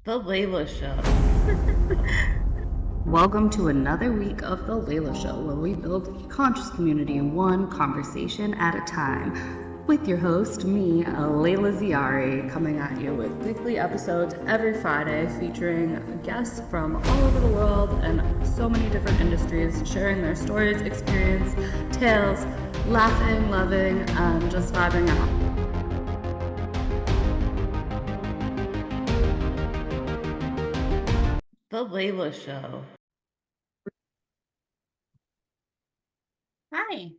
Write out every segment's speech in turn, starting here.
The Layla Show. Welcome to another week of The Layla Show, where we build a conscious community one conversation at a time. With your host, me, Layla Ziari, coming at you with weekly episodes every Friday featuring guests from all over the world and so many different industries, sharing their stories, experience, tales, laughing, loving, and just vibing out. The Layla Show. Hi.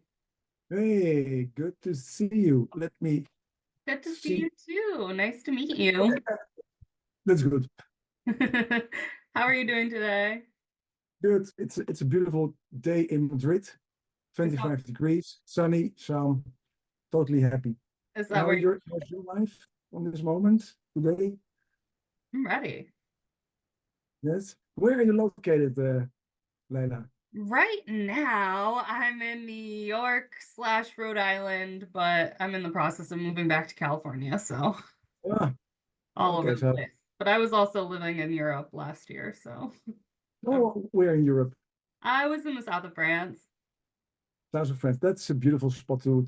Hey, good to see you. Let me Good to see see. you too. Nice to meet you. That's good. How are you doing today? Good. It's a beautiful day in Madrid, Is that, 25 degrees, sunny, so I'm totally happy. is And that where how's your life on this moment today? I'm ready? Yes. Where are you located, Leila? Right now, I'm in New York slash Rhode Island, but I'm in the process of moving back to California, so Ah, all over okay. the So, place. But I was also living in Europe last year, so where in Europe? I was in the south of France. South of France. That's a beautiful spot to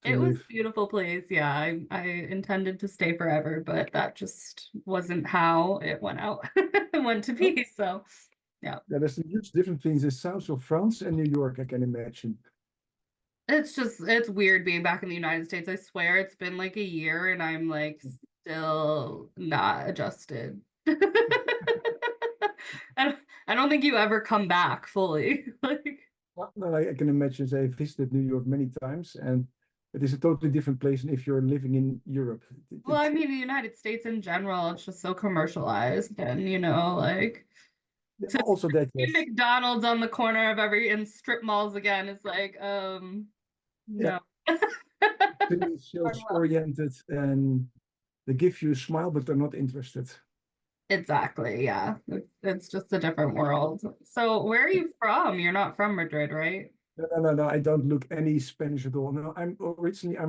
It was a live. beautiful place. Yeah, I intended to stay forever, but that just wasn't how it went out. It went to Oh, be. So, yeah. yeah, there's some huge different things in south of France and New York, I can imagine. It's weird being back in the United States. I swear it's been like a year and I'm like still not adjusted. I don't think you ever come back fully. Like, Well, I can imagine I visited New York many times, and it is a totally different place than if you're living in Europe. well, I mean, the United States in general, it's just so commercialized and like to Also that, see yes. McDonald's on the corner of every in strip malls again is like, Yeah, no. really sales-oriented, and they give you a smile, but they're not interested. Exactly, yeah. It's just a different world. So where are you from? You're not from Madrid, right? No, no, no, no, I don't look any Spanish at all. No, I'm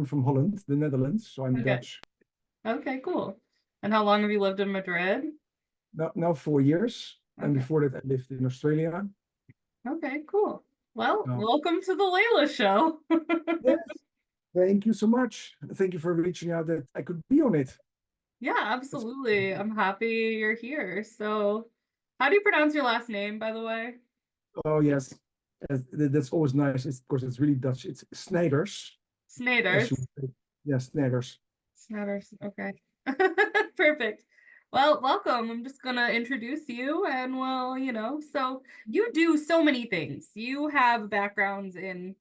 from Holland, the Netherlands, so I'm Okay. Dutch. Okay, cool. And how long have you lived in Madrid? Now 4 years, and Okay. before that I lived in Australia. Okay, cool. Well, So, welcome to the Layla Show. yes, thank you so much. Thank you for reaching out that I could be on it. Yeah, That's, absolutely. I'm happy you're here. So, how do you pronounce your last name, by the way? oh yes, that's always nice. It's, of course, it's really Dutch. It's Snijders, as you Sniders. would say. Yes, Snijders. Sniders. Okay. Perfect. Well, welcome. I'm just gonna introduce you and so you do so many things. You have backgrounds in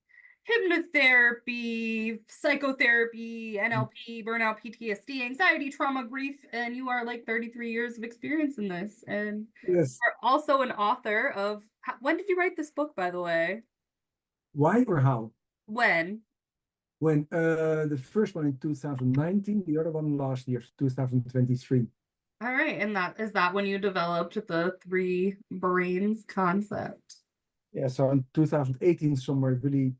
hypnotherapy, psychotherapy, NLP, burnout, PTSD, anxiety, trauma, grief, and you are like 33 years of experience in this. And Yes. you're also an author of, when did you write this book, by the way? Why or how? When? When the first one in 2019, the other one last year, 2023. All right, and that is that when you developed the three brains concept. Yeah, so in 2018, somewhere it really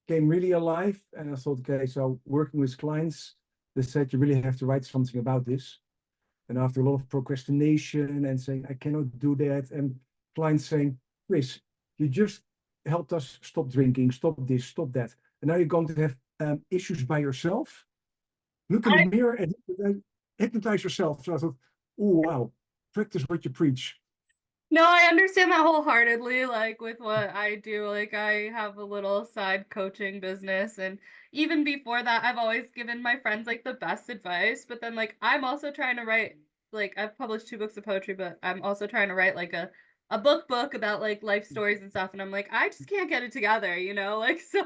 came really alive. And I thought, okay, so working with clients, they said you really have to write something about this. And after a lot of procrastination and saying, I cannot do that, and clients saying, Chris, you just helped us stop drinking, stop this, stop that. And now you're going to have issues by yourself. Look in the I mirror and hypnotize yourself. So I thought, oh, wow, practice what you preach. No, I understand that wholeheartedly. Like with what I do, like I have a little side coaching business, and even before that, I've always given my friends like the best advice. But then, like, I'm also trying to write, like, I've published two books of poetry, but I'm also trying to write like a book about like life stories and stuff. And I'm like, I just can't get it together, Like, so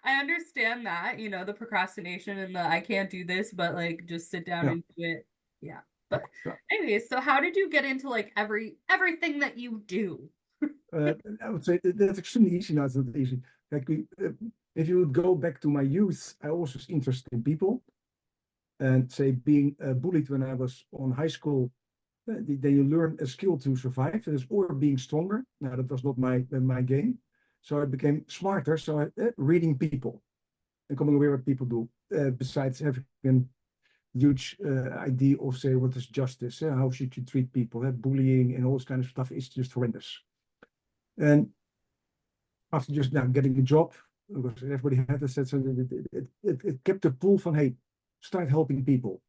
I understand that, the procrastination and the I can't do this, but like just sit down Yeah. and do it. Yeah. But So, anyways, so how did you get into like everything that you do? I would say that's extremely easy. Now it's not easy. Like if you would go back to my youth, I also was interested in people and say being bullied when I was on high school. Then you learn a skill to survive. That is, or being stronger. Now that was not my game, so I became smarter. So reading people and coming aware what people do. Besides having huge idea of say what is justice, how should you treat people, bullying and all this kind of stuff is just horrendous. And after just now getting a job, because everybody had this, so it kept the pull from hey, start helping people.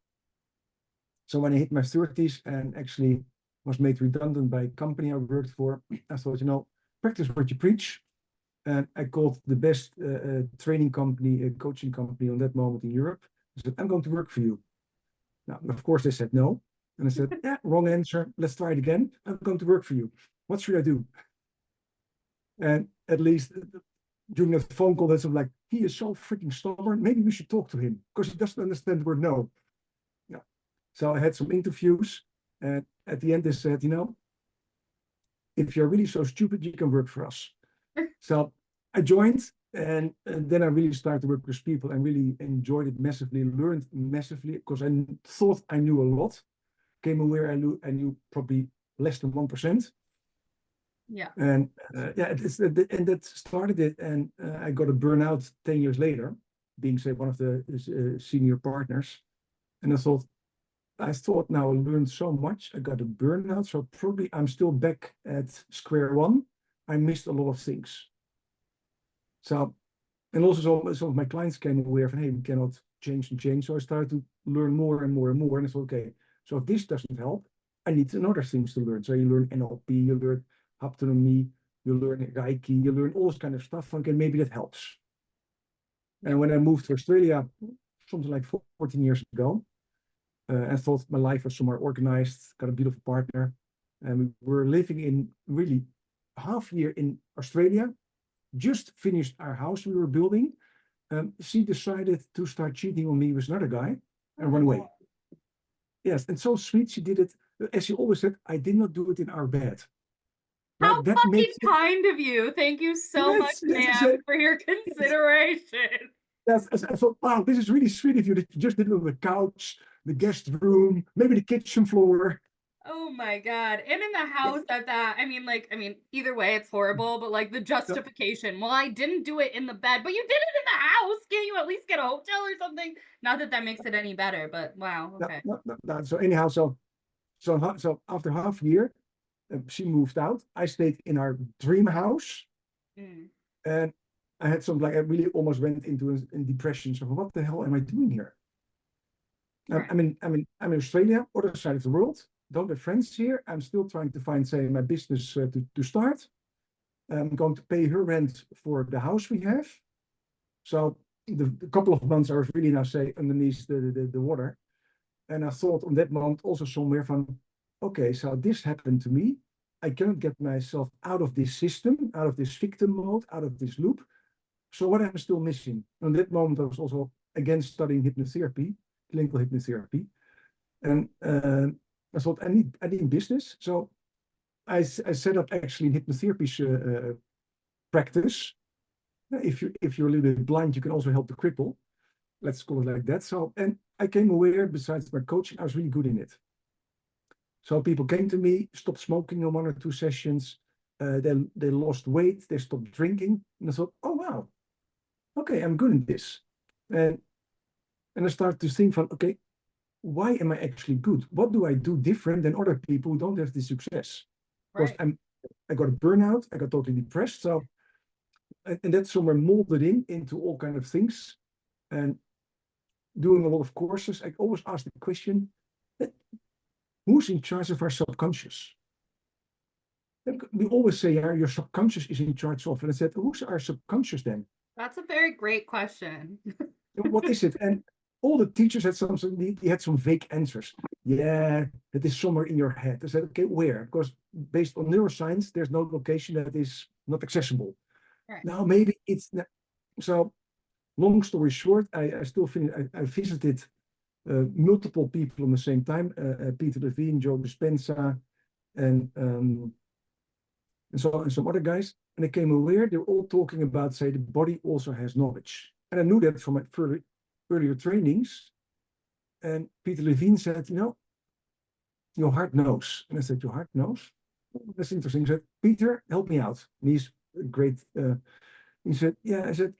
So when I hit my 30s and actually was made redundant by a company I worked for, I thought, practice what you preach. And I called the best training company, coaching company on that moment in Europe. I said, I'm going to work for you. Now, of course, they said no. And I said, yeah, wrong answer. Let's try it again. I'm going to work for you. What should I do? And at least during that phone call, that's like, he is so freaking stubborn. Maybe we should talk to him because he doesn't understand the word no. Yeah. So I had some interviews. And at the end, they said, if you're really so stupid, you can work for us. So I joined, and then I really started to work with people and really enjoyed it massively, learned massively because I thought I knew a lot. Came aware I knew probably less than 1%. Yeah. And and that started it. And I got a burnout 10 years later, being say one of the senior partners. And I thought now I learned so much. I got a burnout, so probably I'm still back at square one. I missed a lot of things. So, and also some of my clients came aware of, hey, we cannot change and change. So I started to learn more and more and more. And I thought, okay, so if this doesn't help, I need another things to learn. So you learn NLP, you learn hypnotherapy, you learn Reiki, you learn all this kind of stuff. Okay, maybe that helps. And when I moved to Australia, something like 14 years ago, I thought my life was somewhere organized, got a beautiful partner. And we were living in really half year in Australia, just finished our house we were building. She decided to start cheating on me with another guy and run away. Yes, and so sweet she did it. As she always said, I did not do it in our bed. How Now that fucking makes it, kind of you. Thank you so much, yes, ma'am, for your consideration. yes, I thought, wow, this is really sweet of you that you just did it on the couch, the guest room, maybe the kitchen floor. Oh my God. And in the house at that, either way, it's horrible, but like the No, justification. Well, I didn't do it in the bed, but you did it in the house. Can't you at least get a hotel or something? Not that that makes it any better, but wow. no, Okay. no, no, no. So anyhow, so after half a year, she moved out. I stayed in our dream house, Mm, and I had some like I really almost went into a depression. So what the hell am I doing here? right. I'm in Australia, other side of the world. Don't have friends here. I'm still trying to find, say, my business to start. I'm going to pay her rent for the house we have. So the couple of months I was really now say underneath the water. And I thought on that moment also somewhere from, okay, so this happened to me. I cannot get myself out of this system, out of this victim mode, out of this loop. So what am I still missing? On that moment, I was also again studying hypnotherapy, clinical hypnotherapy. And I thought I need business. So I set up actually hypnotherapy practice. If you're a little bit blind, you can also help the cripple. Let's call it like that. So, and I came aware, besides my coaching, I was really good in it. So people came to me, stopped smoking in 1 or 2 sessions. They lost weight, they stopped drinking, and I thought, oh wow, okay, I'm good in this. And I started to think from, okay, why am I actually good? What do I do different than other people who don't have the success? Because Right. I got a burnout, I got totally depressed. So and that's somewhere molded into all kind of things. And doing a lot of courses, I always ask the question, who's in charge of our subconscious? And we always say, yeah, your subconscious is in charge of. And I said, who's our subconscious then? That's a very great question. What is it? And all the teachers had they had some vague answers. Yeah, it is somewhere in your head. I said, okay, where? Because based on neuroscience, there's no location that is not accessible. Right. Now, maybe it's not. So long story short, I still finished, I visited multiple people at the same time, Peter Levine, Joe Dispenza, and and some other guys. And I came aware they're all talking about, say, the body also has knowledge. And I knew that from my earlier trainings. And Peter Levine said, your heart knows. And I said, your heart knows? That's interesting. He said, Peter, help me out. And he's a great. He said, yeah, I said,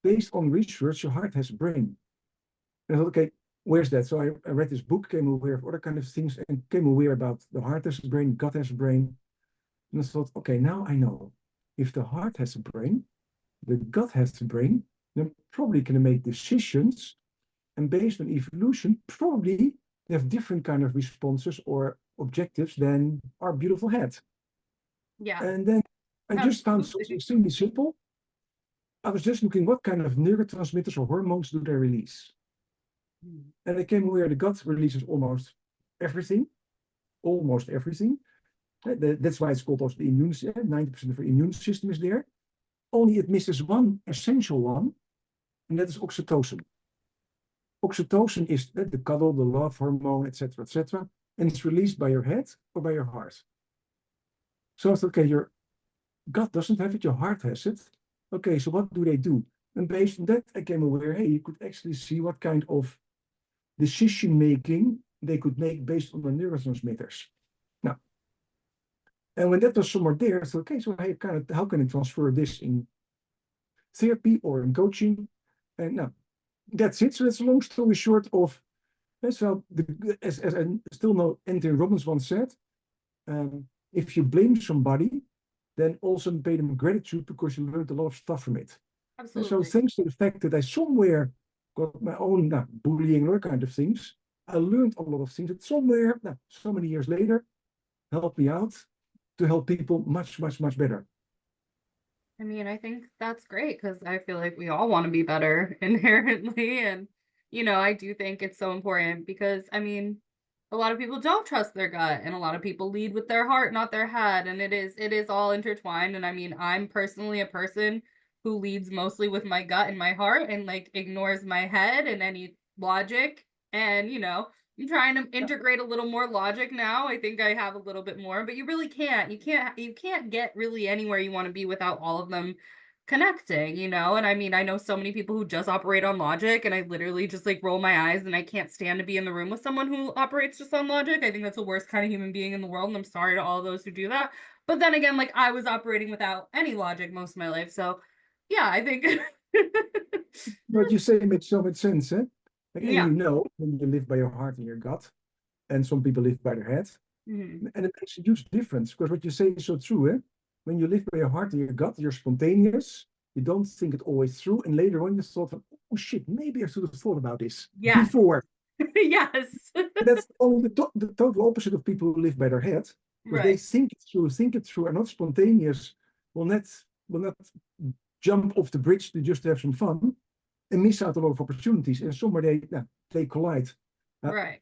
based on research, your heart has a brain. And I thought, okay, where's that? So I read this book, came aware of other kind of things, and came aware about the heart has a brain, gut has a brain. And I thought, okay, now I know. If the heart has a brain, the gut has a brain, then probably can make decisions. And based on evolution, probably they have different kind of responses or objectives than our beautiful head. Yeah, And then I just found something absolutely. extremely simple. I was just looking what kind of neurotransmitters or hormones do they release. Mm. And I came aware the gut releases everything, almost everything. That's why it's called also the immune system. 90% of our immune system is there. Only it misses one essential one, and that is oxytocin. Oxytocin is the cuddle, the love hormone, etc., etc., and it's released by your head or by your heart. So I thought, okay, your gut doesn't have it, your heart has it. Okay, so what do they do? And based on that, I came aware, hey, you could actually see what kind of decision making they could make based on the neurotransmitters. Now, and when that was somewhere there, I thought, okay, so how can I transfer this in therapy or in coaching? And now that's it. So that's a long story short of, so as I still know, Anthony Robbins once said, if you blame somebody, then also pay them gratitude because you learned a lot of stuff from it. And so Absolutely. thanks to the fact that I somewhere got my own bullying and other kind of things, I learned a lot of things that somewhere, so many years later, helped me out to help people much, much, much better. I mean, I think that's great because I feel like we all want to be better inherently. And, I do think it's so important because, I mean, a lot of people don't trust their gut and a lot of people lead with their heart, not their head. And it is all intertwined. And I mean, I'm personally a person who leads mostly with my gut and my heart and like ignores my head and any logic. And, I'm trying to integrate a little more logic now. I think I have a little bit more, but you really can't. You can't get really anywhere you want to be without all of them connecting. And I mean, I know so many people who just operate on logic and I literally just like roll my eyes and I can't stand to be in the room with someone who operates just on logic. I think that's the worst kind of human being in the world and I'm sorry to all those who do that. But then again, like I was operating without any logic most of my life. So, yeah, I think What you say makes so much sense, eh? Like, and yeah. when you live by your heart and your gut, and some people live by their head, Mhm. and it makes a huge difference because what you say is so true, eh? When you live by your heart and your gut, you're spontaneous. You don't think it always through, and later on you thought, oh shit, maybe I should have thought about this Yes. before. Yes. And that's only the total opposite of people who live by their head, because they Right. think it through, are not spontaneous, will not will not jump off the bridge to just have some fun and miss out a lot of opportunities. And somewhere they collide. Uh, Right.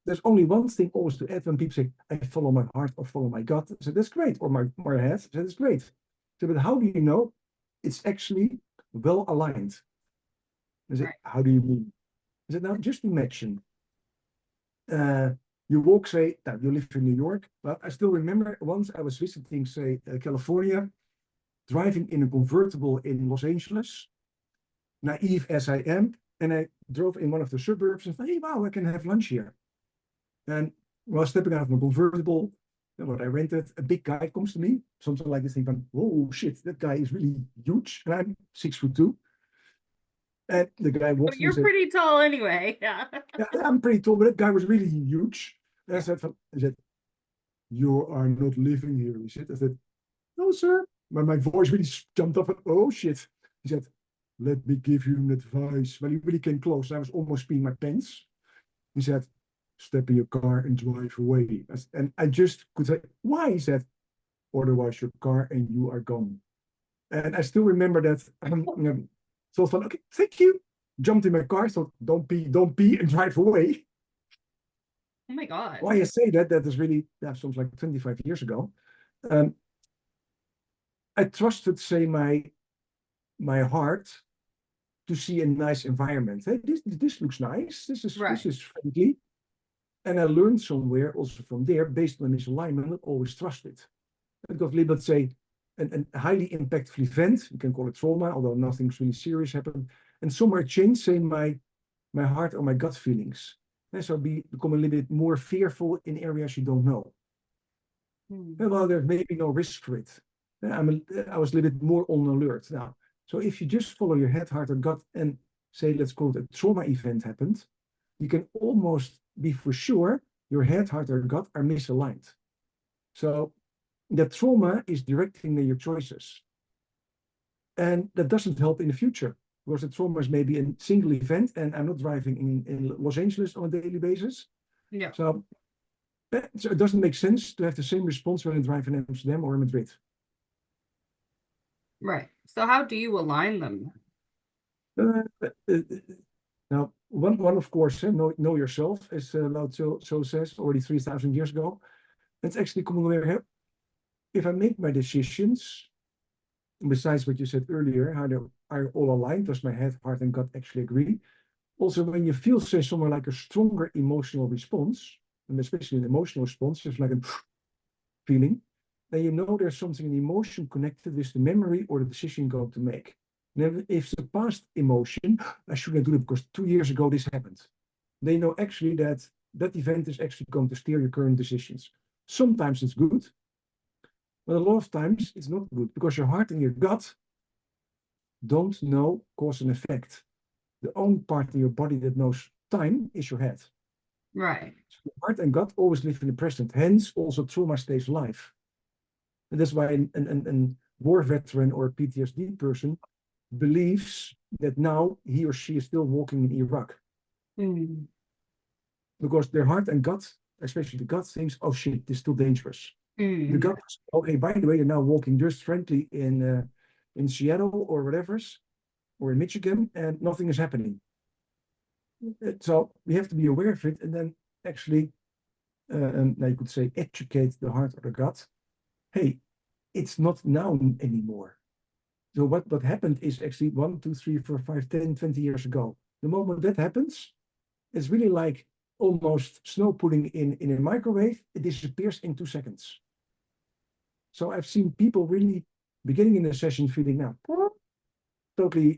there's only one thing always to add when people say, I follow my heart or follow my gut. I said, that's great. Or my head. I said, that's great. So, but how do you know it's actually well aligned? I said, Right. how do you mean? I said, now just imagine uh, you walk, say, now you live in New York, but I still remember once I was visiting, say, California, driving in a convertible in Los Angeles, naive as I am, and I drove in one of the suburbs and thought, hey, wow, I can have lunch here. And while stepping out of my convertible, what I rented, a big guy comes to me, something like this thing from, oh shit, that guy is really huge. And I'm 6'2". And the guy Oh, walks to me and you're said, pretty tall anyway. Yeah. yeah, I'm pretty tall, but that guy was really huge. And Yeah. I said, you are not living here. I said, no, sir. My voice really jumped up. And, oh, shit. He said, let me give you an advice. When he really came close, I was almost peeing my pants. He said, step in your car and drive away. And I just could say, why? He said, otherwise your car and you are gone. And I still remember that. So I thought, okay, thank you. Jumped in my car, thought, don't pee and drive away. Oh my God. Why I say that is really, something like 25 years ago. Um, I trusted, say, my heart to see a nice environment. Hey, this looks nice. This Right. is friendly. And I learned somewhere also from there, based on misalignment, not always trust it. Because let's say a highly impactful event, you can call it trauma, although nothing's really serious happened, and somewhere change, say, my heart or my gut feelings. And so become a little bit more fearful in areas you don't know. Hmm. Well, there's maybe no risk for it. I was a little bit more on alert now. So if you just follow your head, heart, or gut, and say, let's call it a trauma event happened, you can almost be for sure your head, heart, or gut are misaligned. So that trauma is directing your choices. And that doesn't help in the future because the trauma is maybe a single event and I'm not driving in Los Angeles on a daily basis. Yeah. So it doesn't make sense to have the same response when I drive in Amsterdam or in Madrid. Right. So how do you align them? Now, one of course, know yourself, as Lao Tzu says already 3,000 years ago. That's actually coming aware. If I make my decisions, besides what you said earlier, how they are all aligned, does my head, heart, and gut actually agree? Also, when you feel, say, somewhere like a stronger emotional response, and especially an emotional response, just like a feeling, then you know there's something, an emotion connected with the memory or the decision you're going to make. And if it's a past emotion, I shouldn't do it because 2 years ago this happened. They know actually that that event is actually going to steer your current decisions. Sometimes it's good, but a lot of times it's not good because your heart and your gut don't know cause and effect. The only part in your body that knows time is your head. Right. So heart and gut always live in the present. Hence, also trauma stays alive. And that's why an war veteran or a PTSD person believes that now he or she is still walking in Iraq. Mm. Because their heart and gut, especially the gut, thinks, oh shit, this is still dangerous. The gut, oh, hey, by the way, you're now walking just friendly in Seattle or whatever, or in Michigan, and nothing is happening. So we have to be aware of it, and then actually, now you could say, educate the heart or the gut. Hey, it's not now anymore. So what happened is actually 1, 2, 3, 4, 5, 10, 20 years ago. The moment that happens, it's really like almost snow pudding in a microwave. It disappears in 2 seconds. So I've seen people really beginning in the session feeling now totally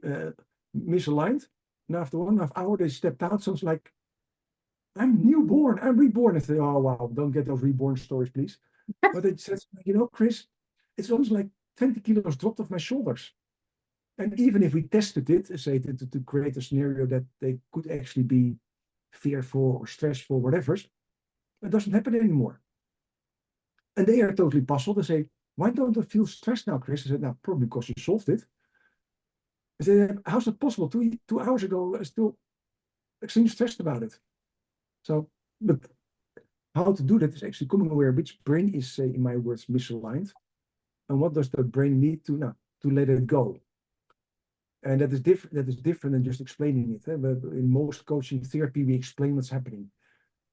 misaligned. And after 1.5 hours, they stepped out. So it's like, I'm newborn, I'm reborn. I say, oh, wow, don't get those reborn stories, please. But it says, Chris, it's almost like 20 kilos dropped off my shoulders. And even if we tested it, say to create a scenario that they could actually be fearful or stressful, whatever, it doesn't happen anymore. And they are totally puzzled. They say, why don't I feel stressed now, Chris? I said, now, probably because you solved it. I said, how's that possible? 2 hours ago, I was still extremely stressed about it. So, but how to do that is actually coming aware which brain is, say, in my words, misaligned. And what does the brain need to let it go? And that is different. That is different than just explaining it. But in most coaching therapy, we explain what's happening.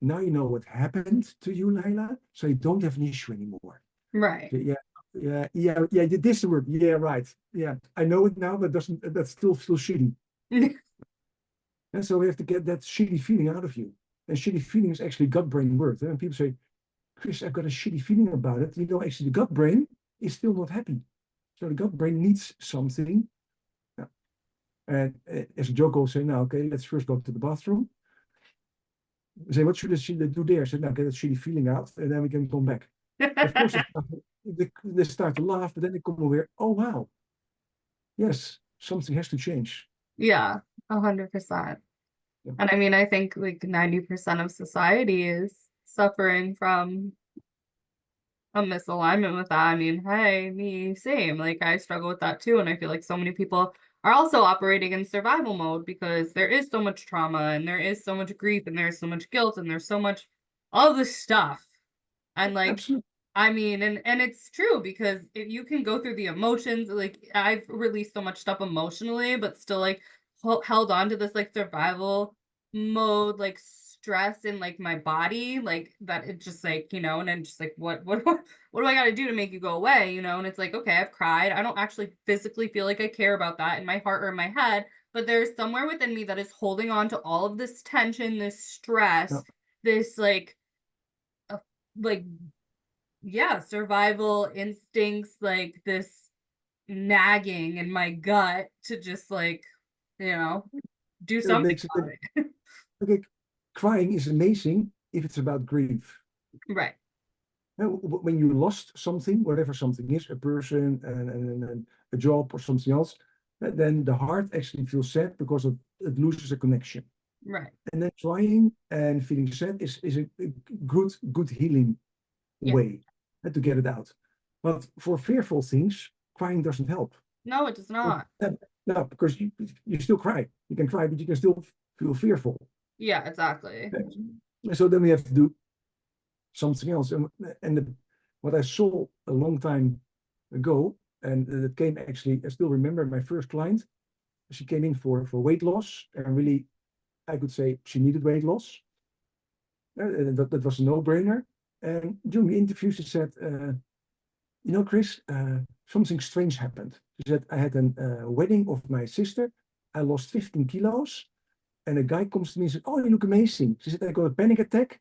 Now you know what happened to you, Laila, so you don't have an issue anymore. Right. Yeah. This is the word. Yeah, right. Yeah, I know it now, but that's still shitty. And so we have to get that shitty feeling out of you. And shitty feeling is actually gut-brain word. And people say, Chris, I've got a shitty feeling about it. Actually, the gut brain is still not happy. So the gut brain needs something. And as a joke, I'll say, now, okay, let's first go to the bathroom. I say, what should I do there? I said, now get that shitty feeling out, and then we can come back. Of course, they start to laugh, but then they come aware, oh, wow. Yes, something has to change. Yeah, 100%. Yeah. And I mean, I think like 90% of society is suffering from a misalignment with that. I mean, hey, me, same. Like I struggle with that too. And I feel like so many people are also operating in survival mode because there is so much trauma and there is so much grief and there's so much guilt and there's so much all this stuff. And like, Absolutely. I mean, and it's true because if you can go through the emotions, like I've released so much stuff emotionally, but still like held on to this like survival mode, like stress in like my body, like that it just like, and then just like what do I gotta do to make you go away? And it's like, okay, I've cried. I don't actually physically feel like I care about that in my heart or in my head, but there's somewhere within me that is holding on to all of this tension, this stress, Yeah. this uh, like yeah, survival instincts, like this nagging in my gut to just like, do It something makes it, about it. okay, crying is amazing if it's about grief. Right. When you lost something, whatever something is, a person, and a job or something else, then the heart actually feels sad because it loses a connection. Right. And then crying and feeling sad is a good healing Yeah. way to get it out. But for fearful things, crying doesn't help. No, it does not. No, because you still cry. You can cry, but you can still feel fearful. Yeah, exactly. So then we have to do something else. And what I saw a long time ago, and that came actually, I still remember my first client. She came in for weight loss, and really, I could say she needed weight loss. That was a no-brainer. And during the interview, she said, Chris, something strange happened. She said, I had a wedding of my sister. I lost 15 kilos. And a guy comes to me and said, oh, you look amazing. She said, I got a panic attack.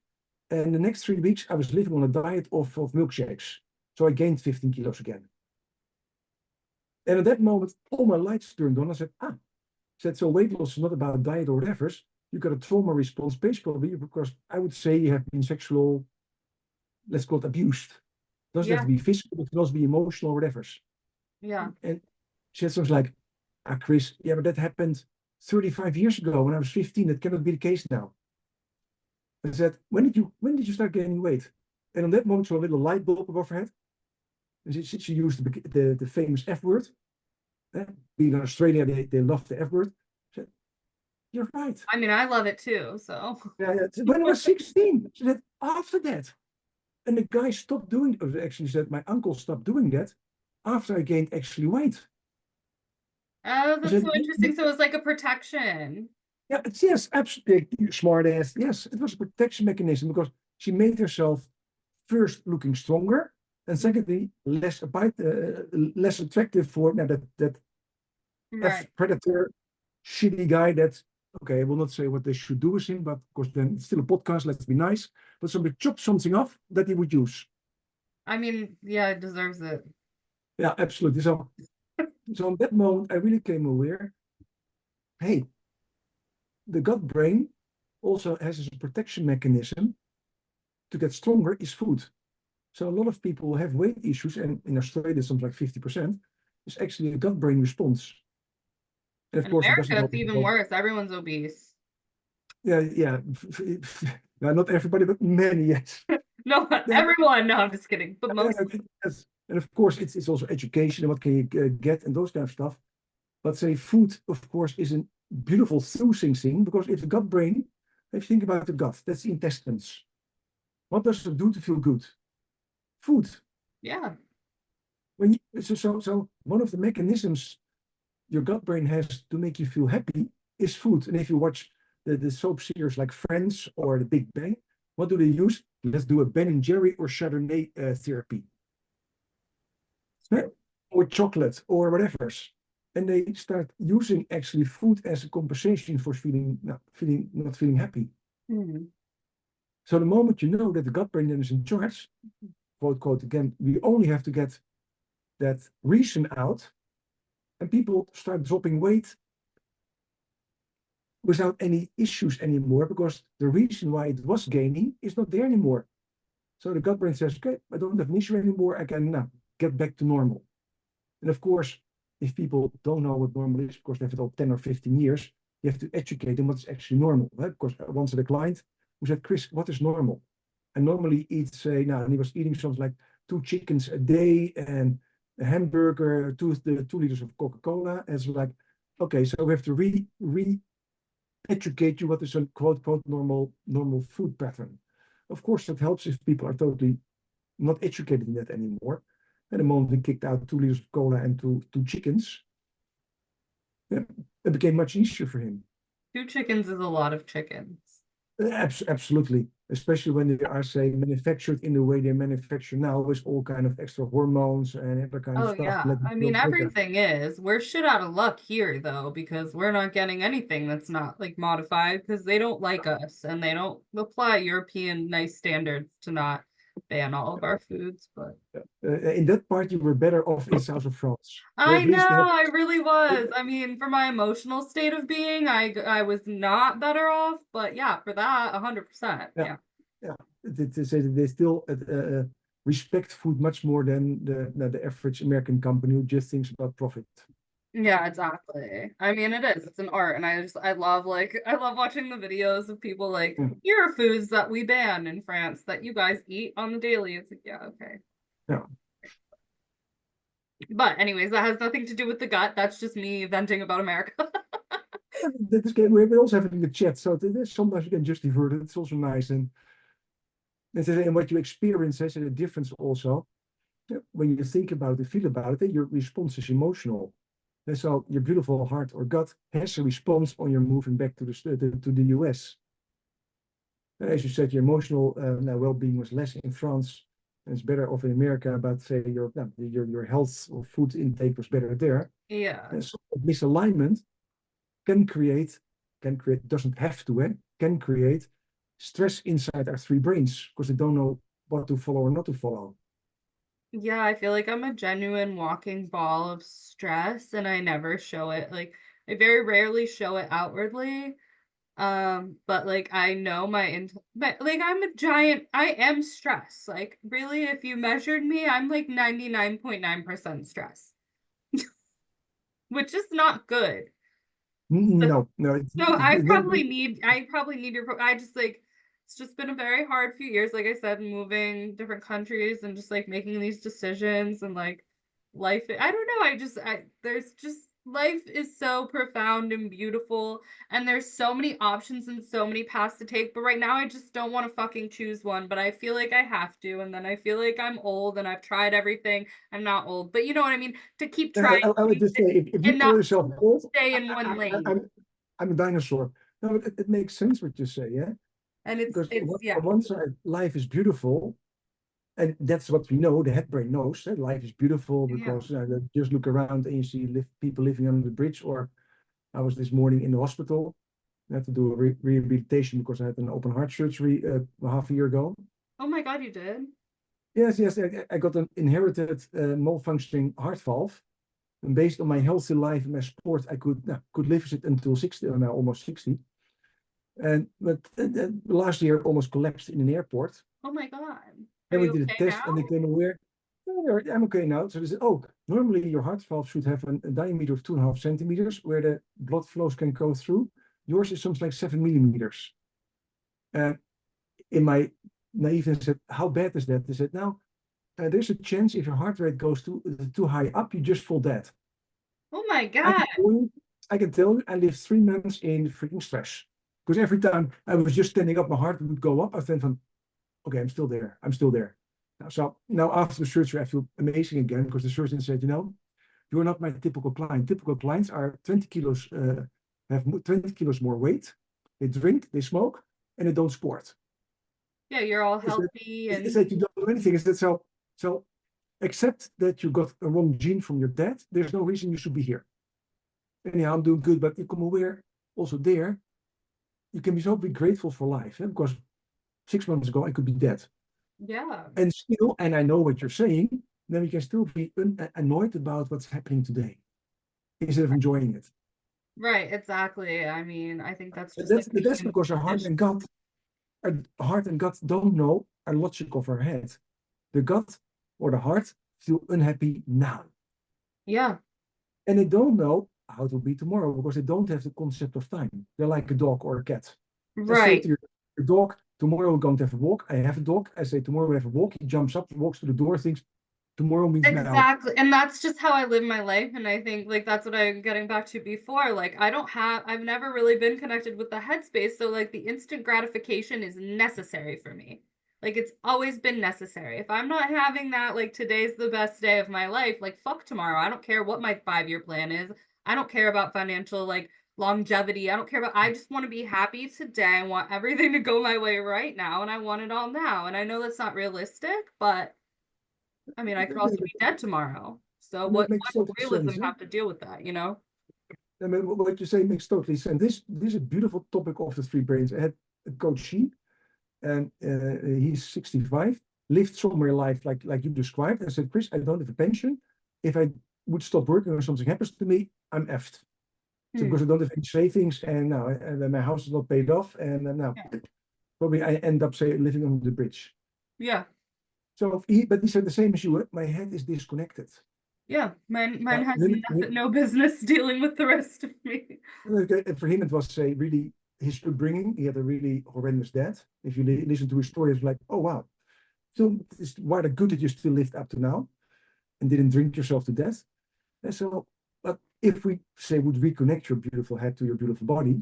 And the next 3 weeks, I was living on a diet of milkshakes. So I gained 15 kilos again. And at that moment, all my lights turned on. I said, said, so weight loss is not about diet or whatever. You got a trauma response based probably because I would say you have been sexual, let's call it abused. Doesn't have Yeah. to be physical, it can also be emotional or whatever. Yeah. And she said something like, Chris, yeah, but that happened 35 years ago when I was 15. That cannot be the case now. I said, when did you start gaining weight? And on that moment, saw a little light bulb above her head. And she used the famous F word. Being in Australia, they love the F word. She said, you're right. I mean, I love it too, so. Yeah, yeah. When I was 16, she said, after that. And the guy stopped doing, or actually said, my uncle stopped doing that after I gained actually weight. Oh, I that's said, so interesting. So it was like a protection. yeah, yes, absolutely, smart ass. Yes, it was a protection mechanism because she made herself first looking stronger, and secondly less attractive for that F Right. predator shitty guy. That okay, I will not say what they should do with him, but of course then it's still a podcast. Let's be nice. But somebody chopped something off that he would use. I mean, yeah, it deserves it. Yeah, absolutely. So in that moment, I really came aware. Hey, the gut brain also has as a protection mechanism to get stronger is food. So a lot of people who have weight issues, and in Australia, something like 50%, is actually a gut brain response. And of In course, it doesn't America, help. it's even worse. Everyone's obese. Yeah, yeah. Not everybody, but many, yes. No, Then, everyone. No, I'm just kidding. But most. yes. And of course, it's also education and what can you get and those kind of stuff. But say food, of course, is a beautiful soothing thing because it's a gut brain. If you think about the gut, that's the intestines. What does it do to feel good? Food. Yeah. So one of the mechanisms your gut brain has to make you feel happy is food. And if you watch the soap series like Friends or The Big Bang, what do they use? Let's do a Ben and Jerry or Chardonnay therapy, or chocolate or whatever. And they start using actually food as a compensation for not feeling happy. Mhm. So the moment you know that the gut brain then is in charge, quote quote again, we only have to get that reason out, and people start dropping weight without any issues anymore because the reason why it was gaining is not there anymore. So the gut brain says, okay, I don't have an issue anymore. I can now get back to normal. And of course, if people don't know what normal is, because they have it all 10 or 15 years, you have to educate them what's actually normal. Right? Because once had a client who said, Chris, what is normal? And normally eats, say, now, and he was eating something like 2 chickens a day and a hamburger, 2 liters of Coca-Cola. And it's like, okay, so we have to educate you what is a quote quote normal food pattern. Of course, that helps if people are totally not educated in that anymore. And the moment we kicked out 2 liters of cola and two chickens, yeah, it became much easier for him. 2 chickens is a lot of chickens. Absolutely, especially when they are say manufactured in the way they're manufactured now, with all kind of extra hormones and other kind of Oh, stuff to yeah. let them I feel mean, bigger. everything is. We're shit out of luck here, though, because we're not getting anything that's not like modified because they don't like us and they don't apply European nice standards to not ban all of our foods. But In that part, you were better off in south of France. There I at know, least they have. I really was. I mean, for my emotional state of being, I was not better off, but yeah, for that, 100%. Yeah, Yeah. yeah. To say that they still respect food much more than the average American company who just thinks about profit. Yeah, exactly. I mean, it is. It's an art, and I love I love watching the videos of people like, Yeah, here are foods that we ban in France that you guys eat on the daily. It's like, yeah, okay. yeah. But anyways, that has nothing to do with the gut. That's just me venting about America. That is good. We're also having a chat, so sometimes you can just divert it. It's also nice, and what you experience has a difference also. When you think about it, feel about it, your response is emotional. And so your beautiful heart or gut has a response on your moving back to the US. As you said, your emotional well-being was less in France, and it's better off in America. But say your health or food intake was better there. Yeah. And so misalignment can create doesn't have to can create stress inside our three brains because they don't know what to follow or not to follow. Yeah, I feel like I'm a genuine walking ball of stress and I never show it. Like I very rarely show it outwardly. But like I know but like I'm a giant I am stressed. Like really if you measured me, I'm like 99.9% stress, which is not good. So No, no, So I probably need your I just like it's just been a very hard few years, like I said, moving different countries and just like making these decisions and like life. I don't know. There's just life is so profound and beautiful and there's so many options and so many paths to take. But right now I just don't want to fucking choose one, but I feel like I have to. And then I feel like I'm old and I've tried everything. I'm not old, but you know what I mean? To keep trying I would just say if you and call not yourself old, stay in one lane. I'm a dinosaur. No, it makes sense what you say, yeah. And Because yeah. on one side, life is beautiful, and that's what we know. The head brain knows that life is beautiful Yeah. because just look around and you see people living under the bridge. Or I was this morning in the hospital. I had to do a rehabilitation because I had an open heart surgery half a year ago. Oh my God, you did? Yes, yes, I got an inherited malfunctioning heart valve. And based on my healthy life and my sport, I could live with it until 60, or now almost 60. And but last year almost collapsed in an airport. Oh my God. Are Then we you did a okay test now? and they came aware, "Oh, I'm okay now." So they said, "Oh, normally your heart valve should have a diameter of 2.5 centimeters where the blood flows can go through. Yours is something like 7 millimeters." And in my naiveness, I said, "How bad is that?" They said, "Now, there's a chance if your heart rate goes too high up, you just fall dead." Oh my I God. can tell you, I can tell you, I lived 3 months in freaking stress. Because every time I was just standing up, my heart would go up. I thought, okay, I'm still there. I'm still there. So now after the surgery, I feel amazing again because the surgeon said, you're not my typical client. Typical clients are 20 kilos, have 20 kilos more weight. They drink, they smoke, and they don't sport. Yeah, you're all Is that, healthy is and that you don't do anything? Is that so? So except that you got a wrong gene from your dad, there's no reason you should be here. Anyhow, I'm doing good, but you come aware also there, you can be so be grateful for life, because 6 months ago I could be dead. yeah. And still, and I know what you're saying, then we can still be annoyed about what's happening today instead of enjoying it. Right, exactly. I mean, I think that's And just like the that's human because condition. our heart and gut don't know our logic of our head. The gut or the heart feel unhappy now. Yeah. And they don't know how it will be tomorrow because they don't have the concept of time. They're like a dog or a cat. I say Right. to your dog, tomorrow we're going to have a walk. I have a dog. I say, tomorrow we have a walk. He jumps up, walks to the door, thinks tomorrow means now. Exactly. And that's just how I live my life. And I think like that's what I'm getting back to before. Like I've never really been connected with the headspace. So like the instant gratification is necessary for me. Like it's always been necessary. If I'm not having that, like today's the best day of my life, like fuck tomorrow. I don't care what my 5 year plan is. I don't care about financial like longevity. I don't care about I just want to be happy today. I want everything to go my way right now. And I want it all now. And I know that's not realistic, but I mean, I could also be dead tomorrow. So It what makes total realism sense. Eh? have to deal with that, you know? I mean, what you say makes totally sense. This is a beautiful topic of the three brains. I had a coach sheep, and he's 65, lived somewhere life like you described, and said, Chris, I don't have a pension. If I would stop working or something happens to me, I'm effed. So Hmm. because I don't have any savings, and now and then my house is not paid off, and now Yeah. probably I end up say living under the bridge. Yeah. So but he said the same as you. My head is disconnected. Yeah, mine has Limit, no business dealing with the rest of me. and for him, it was a really his upbringing. He had a really horrendous dad. If you listen to his story, it's like, oh wow, so it's rather good that you still lived up to now and didn't drink yourself to death. And so, but if we say would reconnect your beautiful head to your beautiful body,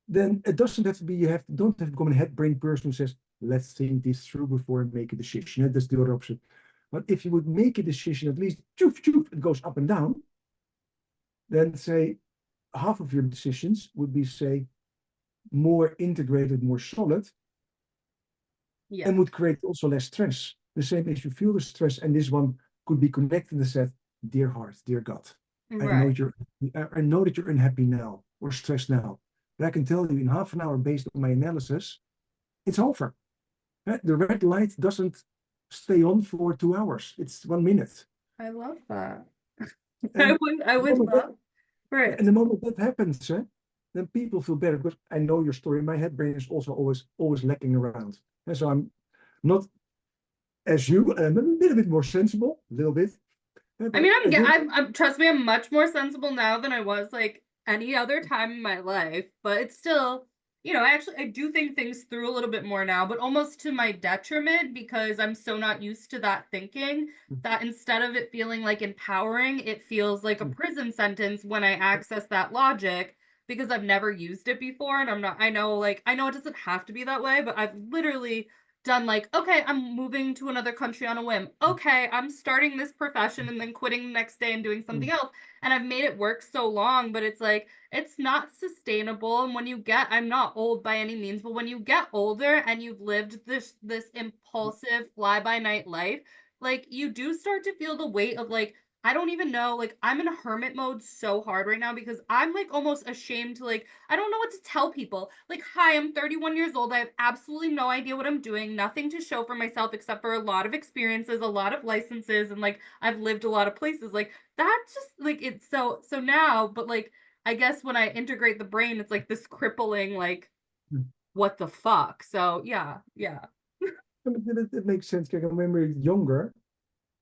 then it doesn't have to be, don't have to become a head brain person who says, let's think this through before I make a decision. That's the other option. But if you would make a decision, at least choof, choof, it goes up and down, then say half of your decisions would be, say, more integrated, more solid, Yeah, and would create also less stress. The same as you feel the stress, and this one could be connected and said, dear heart, dear gut, right. I know that you're unhappy now or stressed now, but I can tell you in half an hour based on my analysis, it's over. The red light doesn't stay on for 2 hours. It's 1 minute. I love that. And I the would moment that, love, right. and the moment that happens, then people feel better because I know your story. My head brain is also always lacking around. And so I'm not as you, I'm a little bit more sensible, a little bit. I But mean, I do. I'm trust me, I'm much more sensible now than I was like any other time in my life, but it's still, I do think things through a little bit more now, but almost to my detriment because I'm so not used to that thinking that instead of it feeling like empowering, it feels like a prison sentence when I access that logic because I've never used it before and I know it doesn't have to be that way, but I've literally done like, okay, I'm moving to another country on a whim. Okay, I'm starting this profession and then quitting the next day and doing something else. And I've made it work so long, but it's like, it's not sustainable. And when you get, I'm not old by any means, but when you get older and you've lived this impulsive fly by night life, like you do start to feel the weight of like, I don't even know, like I'm in a hermit mode so hard right now because I'm like almost ashamed to like I don't know what to tell people. Like, hi, I'm 31 years old. I have absolutely no idea what I'm doing, nothing to show for myself except for a lot of experiences, a lot of licenses, and like I've lived a lot of places. Like, that's just like it's so now, but like I guess when I integrate the brain, it's like this crippling, like, what the fuck? So yeah, yeah. It makes sense. Kijk, when we're younger,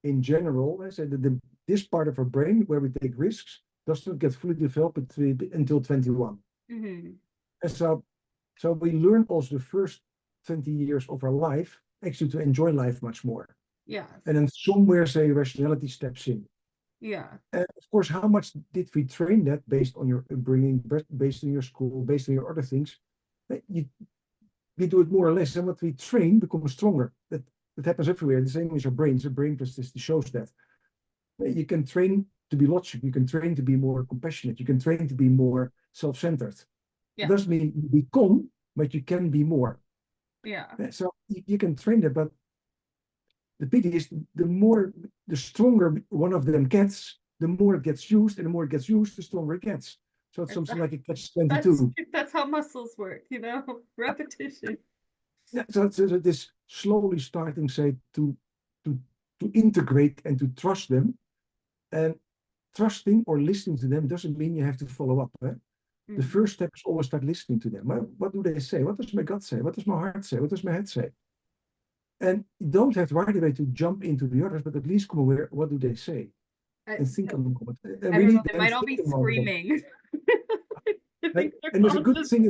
in general, I say that this part of our brain where we take risks does not get fully developed until 21. Hmm. And so we learn also the first 20 years of our life actually to enjoy life much more. Yes. And then somewhere, say, rationality steps in. Yeah. And of course, how much did we train that based on your upbringing, based on your school, based on your other things? You, we do it more or less, and what we train becomes stronger. That happens everywhere. The same with your brain. The brain just shows that. You can train to be logical. You can train to be more compassionate. You can train to be more self-centered. It Yeah. doesn't mean you become, but you can be more. Yeah. So you can train that, but the pity is the stronger one of them gets, the more it gets used, and the more it gets used, the stronger it gets. So it's It's, something like a catch that's 22. that's how muscles work, repetition. Yeah, so it is slowly starting, say, to to integrate and to trust them. And trusting or listening to them doesn't mean you have to follow up. The Mm. first step is always start listening to them. What do they say? What does my gut say? What does my heart say? What does my head say? And you don't have right away to jump into the others, but at least come aware, what do they say? I, And think a moment. And I don't really know. They then might all think be a moment. screaming. I And, think they're and there's a all good just thing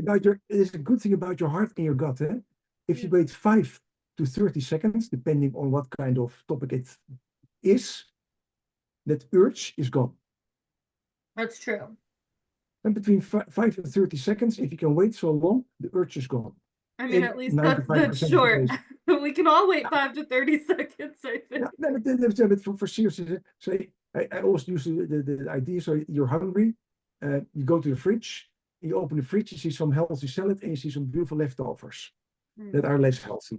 about your heart and your gut. If yeah. you wait 5 to 30 seconds, depending on what kind of topic it is, that urge is gone. That's true. And between 5 and 30 seconds, if you can wait so long, the urge is gone. I mean, In at least that's 95% of the short. cases. We can all wait 5 to 30 seconds, I think. Yeah, no, but for serious, so I always use the idea. So you're hungry, you go to the fridge, you open the fridge, you see some healthy salad, and you see some beautiful leftovers that Mm. are less healthy.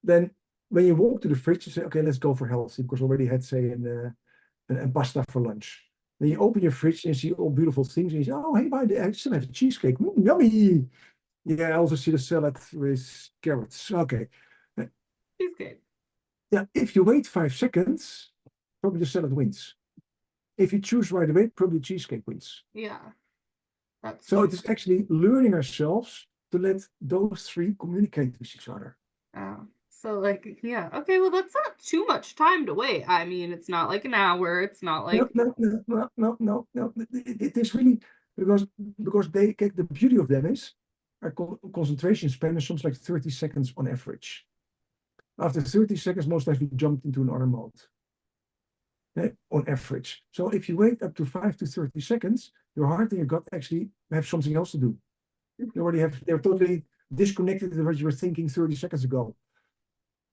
Then when you walk to the fridge, you say, okay, let's go for healthy because we already had, say, an pasta for lunch. Then you open your fridge and you see all beautiful things, and you say, oh, hey, I still have a cheesecake. Yummy. Yeah, I also see the salad with carrots. Okay. He's good. Yeah, if you wait 5 seconds, probably the salad wins. If you choose right away, probably cheesecake wins. Yeah, that's So true. it is actually learning ourselves to let those three communicate with each other. Oh, So like, yeah, okay, well that's not too much time to wait. I mean, it's not like an hour, it's not No, like no, no, no, no, no, no. It is really because they get the beauty of them is our concentration span is something like 30 seconds on average. After 30 seconds, most likely jumped into another mode, on average. So if you wait up to 5 to 30 seconds, your heart and your gut actually have something else to do. They're totally disconnected to what you were thinking 30 seconds ago.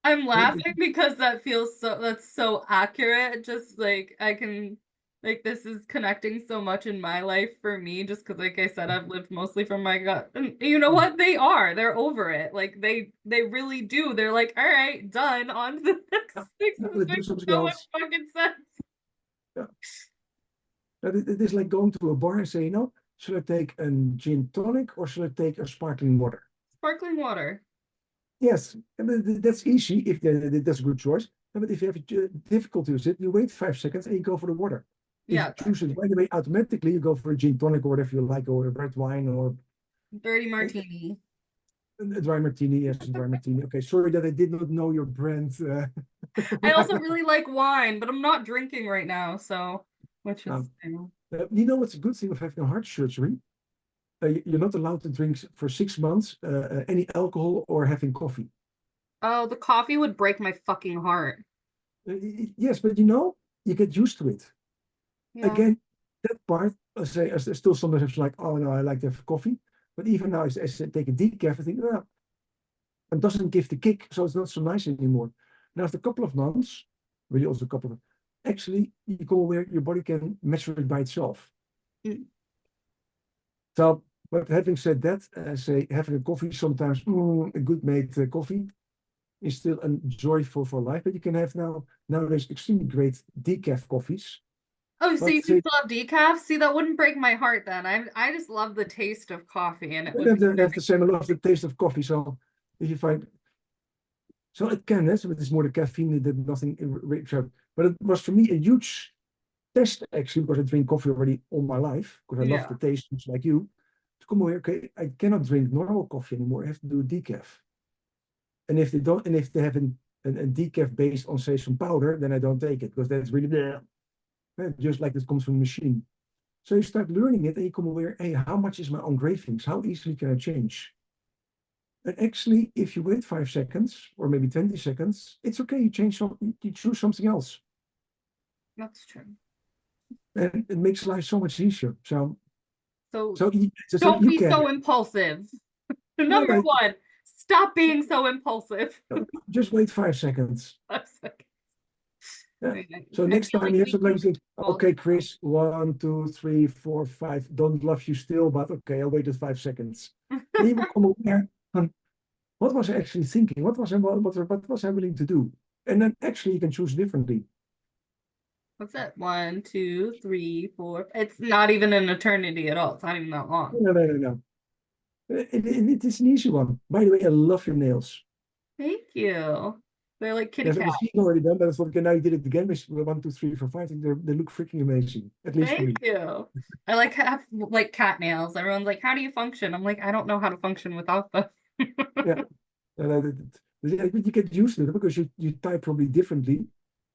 I'm It- laughing because that feels that's so accurate. Just like I can like this is connecting so much in my life for me just because like I said I've lived mostly from my gut. And you know what? They are. They're over it. Like they really do. They're like, "All right, done. On to the next thing." This Let's do makes something so much else. fucking sense. Yeah. It is like going to a bar and saying, no, should I take a gin tonic or should I take a sparkling water? Sparkling water. Yes, that's easy if that's a good choice. But if you have difficulty with it, you wait 5 seconds and you go for the water. If Yeah, you choose it exactly. right away, automatically you go for a gin tonic or whatever you like, or a red wine or Dirty a, martini. a dry martini. Yes, a dry martini. Okay, sorry that I did not know your brand. I also really like wine, but I'm not drinking right now, so which is, Um, you know what's a good thing of having a heart surgery? You're not allowed to drink for 6 months any alcohol or having coffee. oh, the coffee would break my fucking heart. Yes, but you know, you get used to it. Yeah. Again, that part, I say, I still sometimes have like, oh no, I like to have coffee. But even now, as I take a decaf, I think, no, it doesn't give the kick, so it's not so nice anymore. And after a couple of months, really also a couple of, actually, you go where your body can measure it by itself. Mm. So, but having said that, say having a coffee sometimes, a good made coffee is still joyful for life. But you can have nowadays extremely great decaf coffees. Oh, so But you can say still have decaf? See, that wouldn't break my heart then. I just love the taste of coffee and it I would be have the same. I love the taste of coffee. So if you find, so it can, so it is more the caffeine that nothing. But it was for me a huge test actually because I drink coffee already all my life because I love yeah. the taste, just like you. To come over here, okay, I cannot drink normal coffee anymore. I have to do decaf. And if they don't, and if they have a decaf based on say some powder, then I don't take it because that's really just like this comes from a machine. So you start learning it and you come aware, hey, how much is my own cravings? How easily can I change? And actually, if you wait 5 seconds or maybe 20 seconds, it's okay. You change something, you choose something else. That's true. And it makes life so much easier. So So so so don't you be can. so impulsive. No, Number no, one, stop being so impulsive. no, just wait 5 seconds. That's like, Yeah. I So I next feel time like you have we something like keep you think, impulsive. okay, Chris, 1, 2, 3, 4, 5, don't love you still, but okay, I'll wait 5 seconds. Then you will come aware on what was I actually thinking? What was I willing to do? And then actually you can choose differently. What's that? 1, 2, 3, 4. It's not even an eternity at all. It's not even that long. No, no, no, no. It is an easy one. By the way, I love your nails. Thank you. They're like kitty Yes, it cat. was already done, but I thought, okay, now you did it again with 1, 2, 3, 4, 5. They look freaking amazing, at least for Thank me. you. I like have like cat nails. Everyone's like, "How do you function?" I'm like, "I don't know how to function without them." Yeah, and you get used to it because you type probably differently.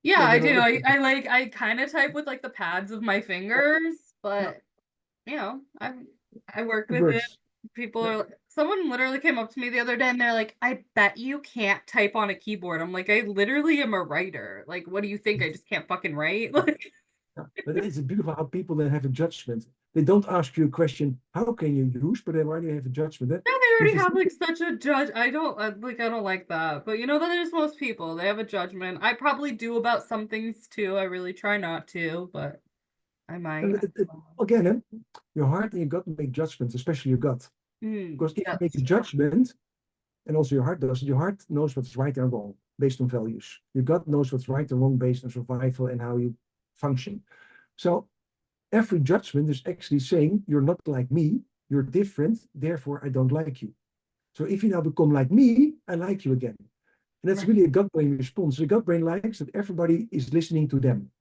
Yeah, Then I you're do. like, I kind of type with like the pads of my fingers, yeah, but I worked it with it. works. People Yeah. are someone literally came up to me the other day and they're like, "I bet you can't type on a keyboard." I'm like, "I literally am a writer. Like, what do you think? I just can't fucking write?" Like, Yeah. But it's beautiful how people then have a judgment. They don't ask you a question, how can you use, but they already have a judgment. That yeah, they if already you have think, like such a judge. I don't like that. But you know that there's most people. They have a judgment. I probably do about some things too. I really try not to, but I might. again, your heart and your gut make judgments, especially your gut. Because if you make That's a true. judgment, and also your heart does, your heart knows what's right and wrong based on values. Your gut knows what's right and wrong based on survival and how you function. So every judgment is actually saying, you're not like me, you're different, therefore I don't like you. So if you now become like me, I like you again. And that's Right. really a gut brain response. The gut brain likes that everybody is listening to them.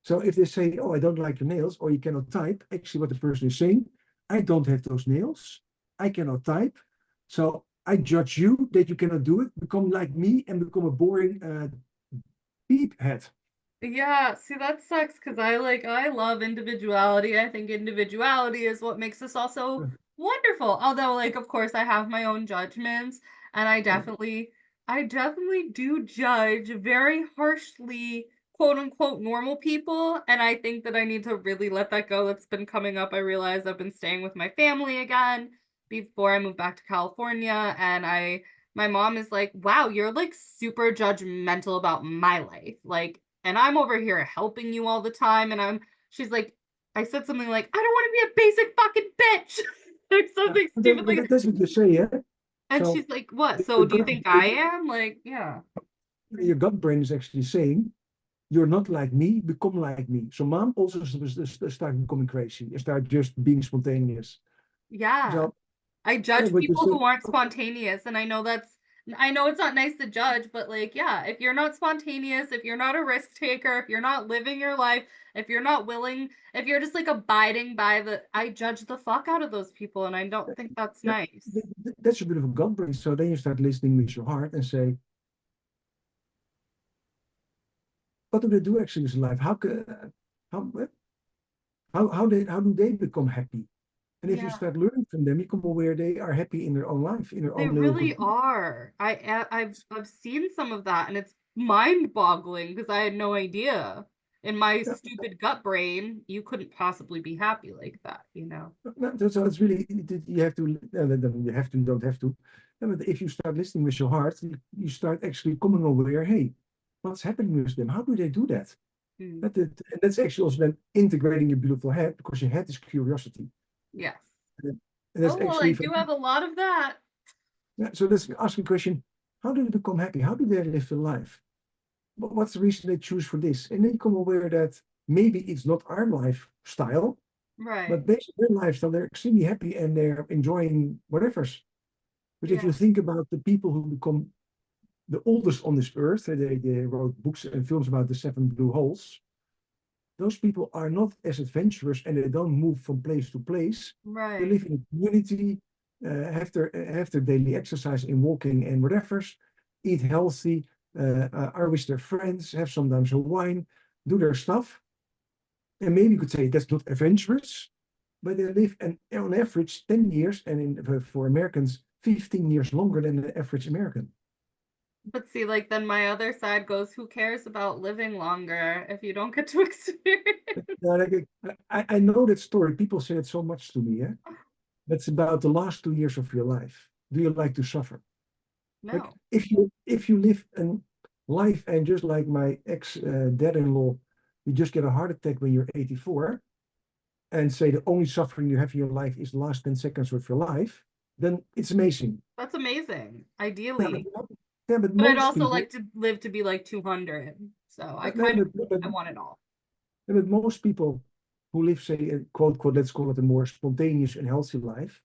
So if they say, oh, I don't like your nails, or you cannot type, actually what the person is saying, I don't have those nails, I cannot type. So I judge you that you cannot do it, become like me and become a boring beep head. Yeah, see that sucks because I love individuality. I think individuality is what makes us all so wonderful. Although like of course I have my own judgments and I definitely do judge very harshly quote unquote normal people and I think that I need to really let that go. That's been coming up. I realize I've been staying with my family again before I moved back to California and I my mom is like, "Wow, you're like super judgmental about my life." Like and I'm over here helping you all the time. And she's like, I said something like, I don't want to be a basic fucking bitch. Like something stupid like, That's what you say, yeah? and So she's like, what? your So do you gut, think I am? Like, yeah. your gut brain is actually saying, you're not like me, become like me. So mom also start becoming crazy. You start just being spontaneous. Yeah. So I yeah, judge what you people say, who aren't spontaneous. And I know it's not nice to judge, but like, yeah, if you're not spontaneous, if you're not a risk taker, if you're not living your life, if you're not willing, if you're just like abiding by I judge the fuck out of those people. And I don't think that's yeah, nice. that's a bit of a gut brain. So then you start listening with your heart and say, what do they do actually in life? How how do they become happy? And if you Yeah. start learning from them, you become aware they are happy in their own life, in their They own little really group. are. I've seen some of that and it's mind-boggling because I had no idea. In my Yeah, stupid gut brain, you couldn't possibly be happy like that, you know? so it's really you have to you have to don't have to. But if you start listening with your heart, you start actually coming aware. Hey, what's happening with them? How do they do that? Mm. And that's actually also then integrating your beautiful head because your head is curiosity. Yes. And that's Oh, well, I actually do have a lot of that. yeah, so let's ask a question: how do they become happy? How do they live their life? What's the reason they choose for this? And then you become aware that maybe it's not our lifestyle, Right. but based on their lifestyle, they're extremely happy and they're enjoying whatever's. But if Yeah. you think about the people who become the oldest on this earth, they wrote books and films about the seven blue holes. Those people are not as adventurous and they don't move from place to place. They Right. live in a community, have their daily exercise in walking and whatever's, eat healthy, are with their friends, have sometimes a wine, do their stuff. And maybe you could say that's not adventurous, but they live on average 10 years, and for Americans, 15 years longer than the average American. But see, like then my other side goes, who cares about living longer if you don't get to experience? Now, like, I know that story. People say it so much to me. Yeah? That's about the last 2 years of your life. Do you like to suffer? Like No. if you live a life and just like my ex dad-in-law, you just get a heart attack when you're 84 and say the only suffering you have in your life is the last 10 seconds of your life, then it's amazing. That's amazing. Yeah, but, Ideally. yeah, but But I'd most also people, like to live to be like 200. So I no, kind of I want it all. but most people who live, say, a quote, quote, let's call it a more spontaneous and healthy life,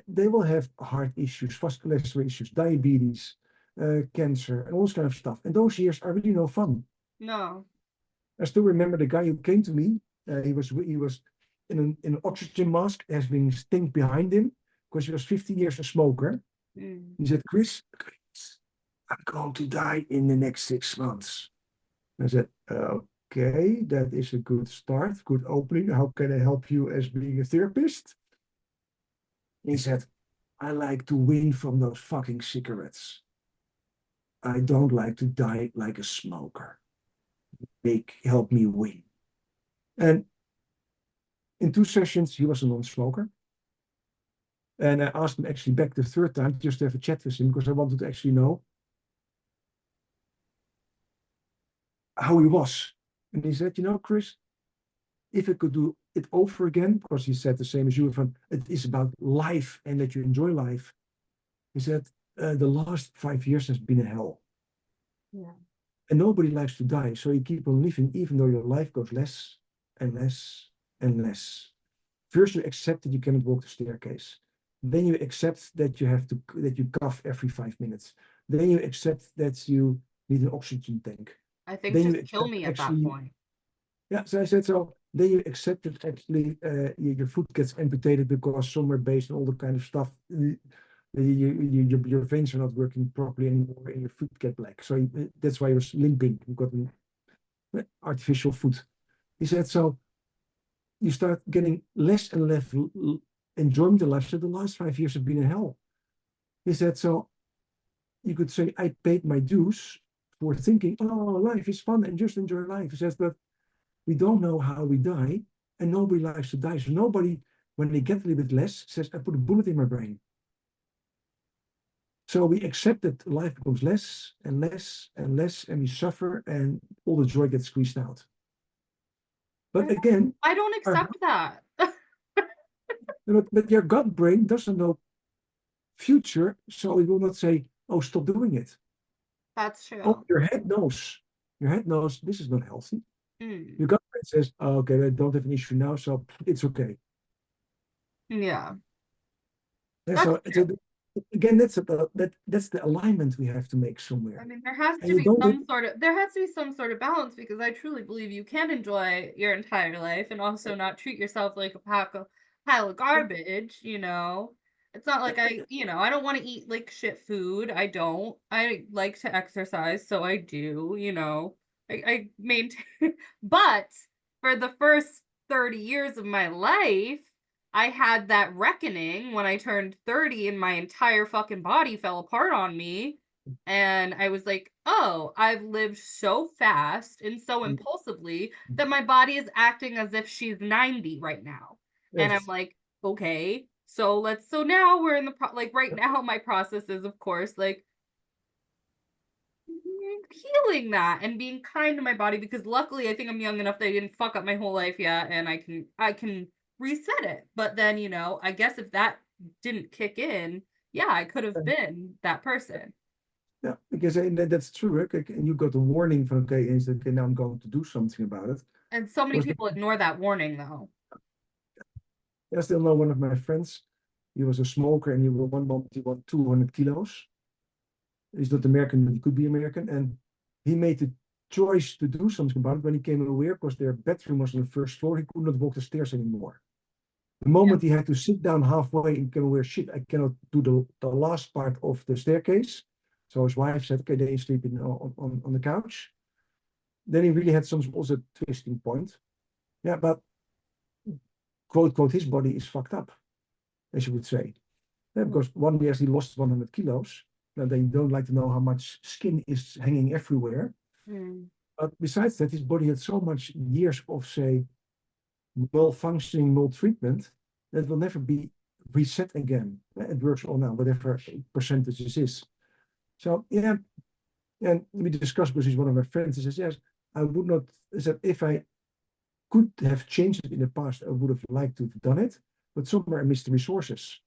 they will have heart issues, vascular issues, diabetes, cancer, and all this kind of stuff. And those years are really no fun. No. I still remember the guy who came to me. He was in an oxygen mask, has been stink behind him because he was 50 years a smoker. Mm. He said, Chris, I'm going to die in the next 6 months. I said, okay, that is a good start, good opening. How can I help you as being a therapist? He said, I like to win from those fucking cigarettes. I don't like to die like a smoker. Help me win. And in 2 sessions, he was a non-smoker. And I asked him actually back the third time just to have a chat with him because I wanted to actually know how he was. And he said, Chris, if I could do it over again, because he said the same as you, from it is about life and that you enjoy life. He said, the last 5 years has been a hell. Yeah. And nobody likes to die. So you keep on living, even though your life goes less and less and less. First, you accept that you cannot walk the staircase. Then you accept that you cough every 5 minutes. Then you accept that you need an oxygen tank. I think Then you just kill accept me at that actually, point. yeah. So I said so. Then you accept that actually your foot gets amputated because somewhere based on all the kind of stuff. Your veins are not working properly anymore, and your foot get black. So that's why you're limping. You've got an artificial foot. He said, so you start getting less and less enjoyment in life. So the last 5 years have been in hell. He said, so you could say, I paid my dues for thinking, oh, life is fun and just enjoy life. He says, but we don't know how we die, and nobody likes to die. So nobody, when they get a little bit less, says, I put a bullet in my brain. So we accept that life becomes less and less and less, and we suffer, and all the joy gets squeezed out. But again, I don't accept that. but your gut brain doesn't know future, so it will not say, "Oh, stop doing it." That's Oh, true. your head knows. Your head knows this is not healthy. Mm. Your gut brain says, oh, "Okay, I don't have an issue now, so it's okay." Yeah, And that's so true. again, that's the alignment we have to make I somewhere. mean, there has And to you be don't do some sort of there has to be some sort of balance because I truly believe you can enjoy your entire life and also not treat yourself like a pile of garbage, you know. It's not like I don't want to eat like shit food. I don't. I like to exercise, so I do, you know. I maintain but for the first 30 years of my life, I had that reckoning when I turned 30 and my entire fucking body fell apart on me and I was like, "Oh, I've lived so fast and so impulsively that my body is acting as if she's 90 right now." And I'm yes. like, "Okay, so now we're in the like right now my process is of course like healing that and being kind to my body because luckily I think I'm young enough that I didn't fuck up my whole life yet and I can reset it. But then, I guess if that didn't kick in, yeah, I could have been that person. Yeah, because that's true. Okay, and you got a warning from okay, is that okay, now I'm going to do something about it. And so many Because people ignore that warning though. I still know one of my friends. He was a smoker, and he was one moment he won 200 kilos. He's not American, but he could be American. And he made the choice to do something about it when he came aware because their bedroom was on the first floor. He could not walk the stairs anymore. The Yeah. moment he had to sit down halfway and came aware, shit, I cannot do the last part of the staircase. So his wife said, okay, then you sleep on the couch. Then he really had some also twisting point. Yeah, but quote, quote, his body is fucked up, as you would say. Yeah, because 1 year he lost 100 kilos. Now they don't like to know how much skin is hanging everywhere. Mm. But besides that, his body had so much years of, say, malfunctioning, maltreatment that will never be reset again. It works all now, whatever percentage this is. So, yeah, and we discussed because he's one of my friends. He says, yes, I would not, he said, if I could have changed it in the past, I would have liked to have done it, but somewhere I missed the resources.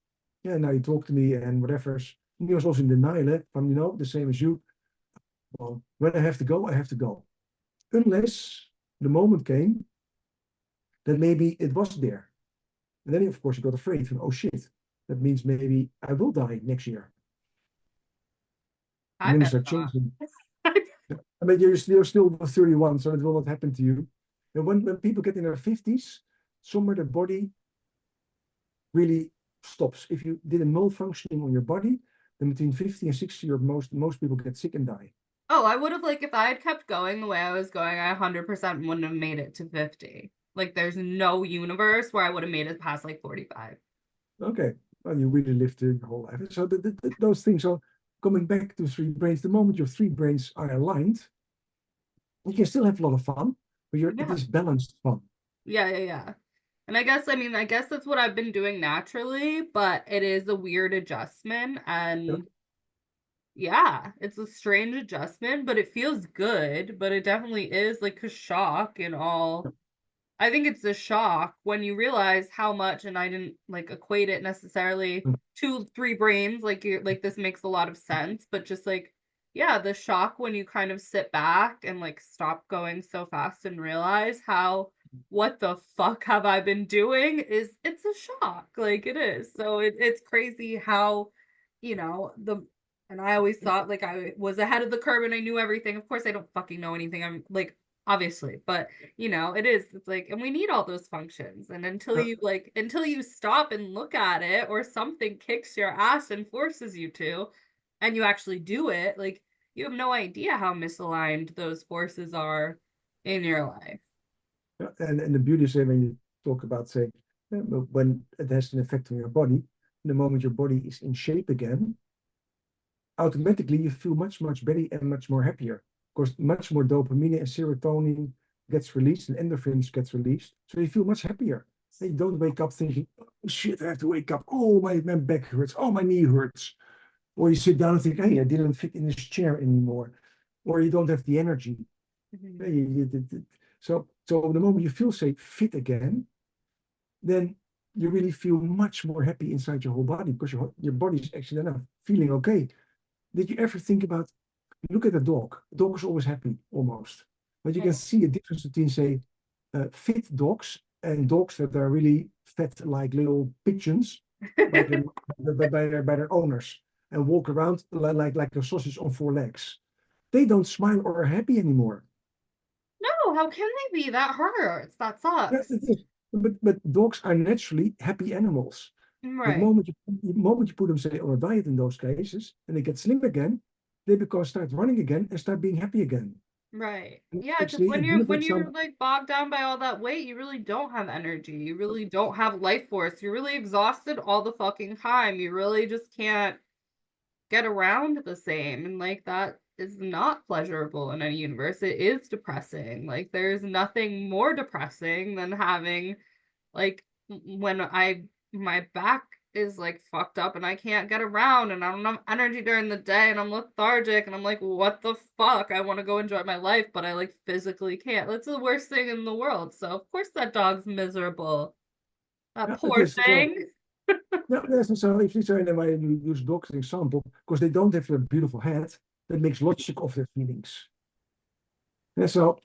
Yeah, now you talk to me and whatever. And he was also in denial, from, the same as you. Well, when I have to go, I have to go. Unless the moment came that maybe it was there. And then, of course, you got afraid from, oh shit, that means maybe I will die next year. And I then you better start changing. not. I mean, you're still 31, so it will not happen to you. And when people get in their 50s, somewhere the body really stops. If you did a malfunctioning on your body, then between 50 and 60, most people get sick and die. Oh, I would have like if I had kept going the way I was going, I 100% wouldn't have made it to 50. Like there's no universe where I would have made it past like 45. Okay, well, you really lived your whole life. So those things are coming back to three brains. The moment your three brains are aligned, you can still have a lot of fun, but it Yeah. is balanced fun. Yeah, yeah, yeah. And I guess that's what I've been doing naturally, but it is a weird adjustment. Yeah. And yeah, it's a strange adjustment, but it feels good. But it definitely is like a shock and all. I think it's a shock when you realize how much, and I didn't like equate it necessarily to three brains. Like you're like this makes a lot of sense, but just like, yeah, the shock when you kind of sit back and like stop going so fast and realize how what the fuck have I been doing is it's a shock. Like it is. So it's crazy how, the and I always thought like I was ahead of the curve and I knew everything. Of course I don't fucking know anything. I'm like obviously, but it is, it's like, and we need all those functions. And Uh, until you stop and look at it, or something kicks your ass and forces you to, and you actually do it, like, you have no idea how misaligned those forces are in your life. and the beauty is when you talk about say when it has an effect on your body, the moment your body is in shape again, automatically you feel much better and much more happier. Of course, much more dopamine and serotonin gets released and endorphins gets released, so you feel much happier. And you don't wake up thinking, oh, shit, I have to wake up. Oh, my back hurts. Oh, my knee hurts. Or you sit down and think, hey, I didn't fit in this chair anymore. Or you don't have the energy. Mhm. Hey, so the moment you feel say fit again, then you really feel much more happy inside your whole body because your body is actually enough feeling okay. Did you ever think about look at a dog? A dog is always happy, almost. But you can Oh. see a difference between, say, fit dogs and dogs that are really fat, like little pigeons, by their by their owners, and walk around like a sausage on four legs. They don't smile or are happy anymore. No, how can they be? That hurts. That Yeah, sucks. it is. But dogs are naturally happy animals. The Right. moment you put them, say, on a diet in those cases, and they get slim again, they become start running again and start being happy again. Right. And Yeah, because actually, a beautiful when you're example. like bogged down by all that weight, you really don't have energy. You really don't have life force. You're really exhausted all the fucking time. You really just can't get around the same. And like that is not pleasurable in any universe. It is depressing. Like there's nothing more depressing than having like when my back is like fucked up and I can't get around and I don't have energy during the day and I'm lethargic and I'm like, what the fuck? I want to go enjoy my life, but I like physically can't. That's the worst thing in the world. So of course that dog's miserable. That Yeah, it poor is. So, thing. yeah, yes, so if you say that I use dogs as an example, because they don't have a beautiful head, that makes logic of their feelings. Yeah, so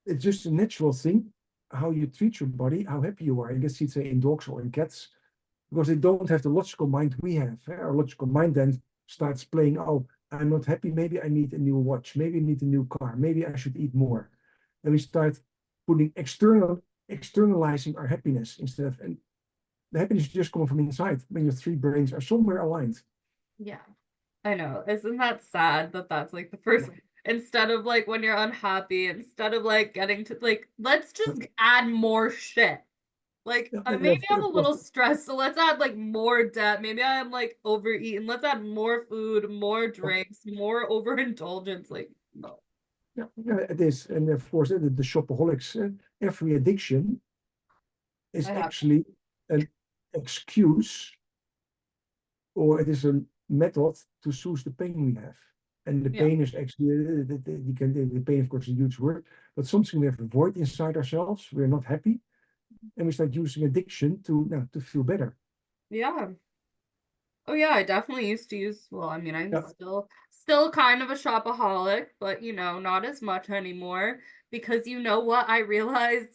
it's just a natural thing how you treat your body, how happy you are. You can see it say in dogs or in cats, because they don't have the logical mind we have. Our logical mind then starts playing, oh, I'm not happy. Maybe I need a new watch. Maybe I need a new car. Maybe I should eat more. And we start putting externalizing our happiness instead of, and the happiness is just coming from inside when your three brains are somewhere aligned. Yeah, I know. Isn't that sad that that's like the first, instead of like when you're unhappy, instead of like getting to like, let's just add more shit. Like, Yeah, maybe I'm a of course, little stressed, so let's add like more debt. Maybe I'm like overeating. Let's add more food, more drinks, more overindulgence. Like, no, yeah, it is. And of course, the shopaholics, every addiction is I have. actually an excuse or it is a method to soothe the pain we have. And the Yeah, pain is actually, the pain, of course, is a huge word, but something we have a void inside ourselves. We're not happy. And we start using addiction to feel better. yeah. Oh yeah, I definitely used to use. Well, I mean, I'm Yeah, still kind of a shopaholic, but not as much anymore because you know what? I realized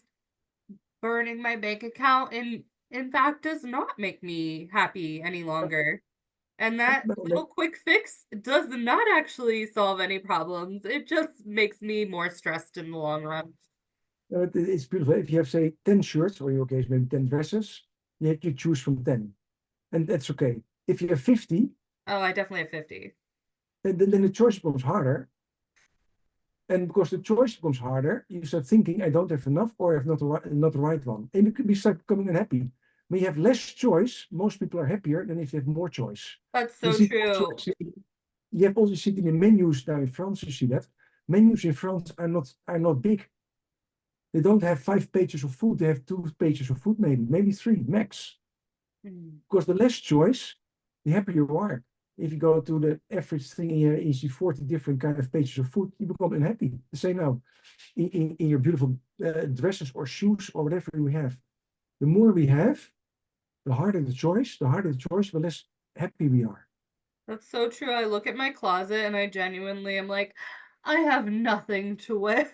burning my bank account in fact does not make me happy any longer. And that but little quick fix does not actually solve any problems. It just makes me more stressed in the long run. it's beautiful. If you have, say, 10 shirts, or in your case, maybe 10 dresses, you have to choose from 10. And that's okay. If you have 50, Oh, I definitely have 50. then the choice becomes harder. And because the choice becomes harder, you start thinking, I don't have enough or I have not the right one. And you could be start becoming unhappy. When you have less choice, most people are happier than if you have more choice. That's You so see, true. you have also seen in the menus now in France, you see that. Menus in France are not big. They don't have 5 pages of food, they have 2 pages of food, maybe three max. Mm. Because the less choice, the happier you are. If you go to the average thing and you see 40 different kind of pages of food, you become unhappy. The same now in your beautiful dresses or shoes or whatever we have. The more we have, the harder the choice, the less happy we are. That's so true. I look at my closet and I genuinely am like, I have nothing to wear.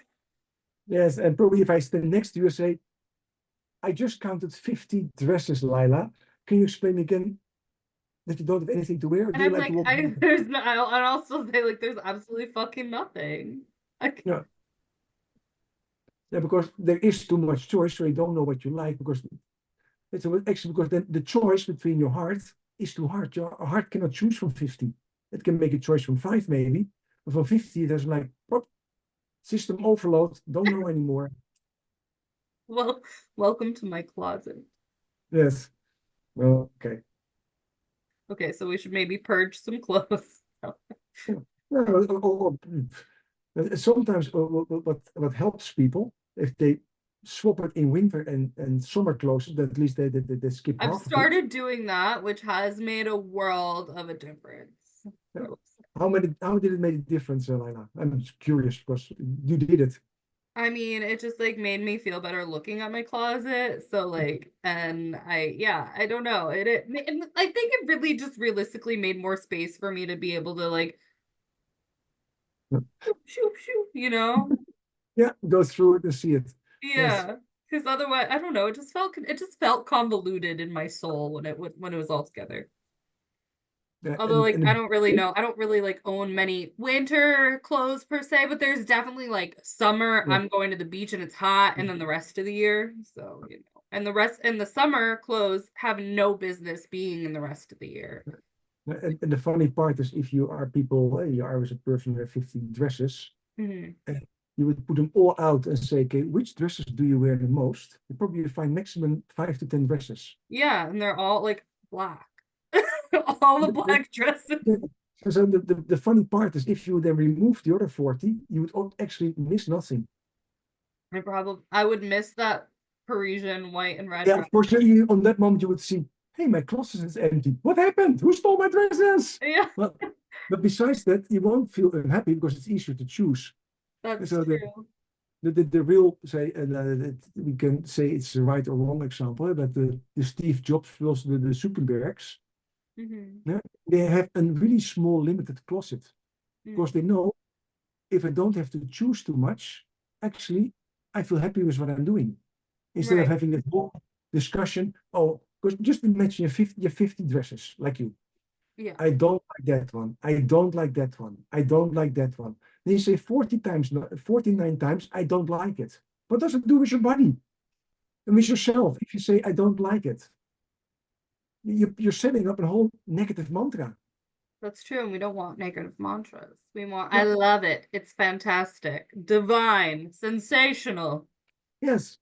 Yes, and probably if I stand next to you and say, I just counted 50 dresses, Lila. Can you explain again that you don't have anything to wear? Or And do you I'm like to like, walk I around? there's no, I'll also say like there's absolutely fucking nothing. Like, Yeah, Yeah, because there is too much choice, so you don't know what you like. Because it's actually because then the choice between your heart is too hard. Your heart cannot choose from 50. It can make a choice from 5 maybe, but from 50 there's like what system overload. Don't know anymore. Well, welcome to my closet. Yes. Well, okay. Okay, so we should maybe purge some clothes. Yeah. No, sometimes what helps people if they swap it in winter and summer clothes, then at least they skip I've half of it. started doing that, which has made a world of a difference. Yeah. How did it make a difference, Lila? I'm just curious because you did it. I mean, it just like made me feel better looking at my closet. So like, and yeah, I don't know. I think it really just realistically made more space for me to be able to like, shoop, shoop, shoop, you know? Yeah, go through it and see it. Yes. Yeah. Because otherwise, I don't know. It just felt convoluted in my soul when it was all together. Yeah, Although like I and don't really know. I don't really like own many winter clothes per se, but there's definitely like summer, yeah, I'm going to the beach and it's hot, and then the rest of the year. So, you know. And the summer clothes have no business being in the rest of the year. and the funny part is if you are people, you are as a person who have 50 dresses, Mhm. and you would put them all out and say, okay, which dresses do you wear the most? You probably find maximum 5 to 10 dresses. Yeah, and they're all like black. All the black dresses. So the funny part is if you then remove the other 40, you would actually miss nothing. I would miss that Parisian white and red Yeah, dress. of course, on that moment you would see, hey, my closet is empty. What happened? Who stole my dresses? Yeah, Well, but besides that, you won't feel unhappy because it's easier to choose. that's So true. the real say, and we can say it's the right or wrong example, but the Steve Jobs was the Zuckerbergs. Hmm. Yeah, they have a really small limited closet because they know if I don't have to choose too much, actually, I feel happy with what I'm doing. Instead of Right. having this whole discussion, oh, because just imagine your 50 dresses like you. Yeah, I don't like that one. I don't like that one. I don't like that one. Then you say 40 times, 49 times, I don't like it. What does it do with your body and with yourself if you say, I don't like it? You're setting up a whole negative mantra. that's true. And we don't want negative mantras. I No, love it. It's fantastic, divine, sensational. yes.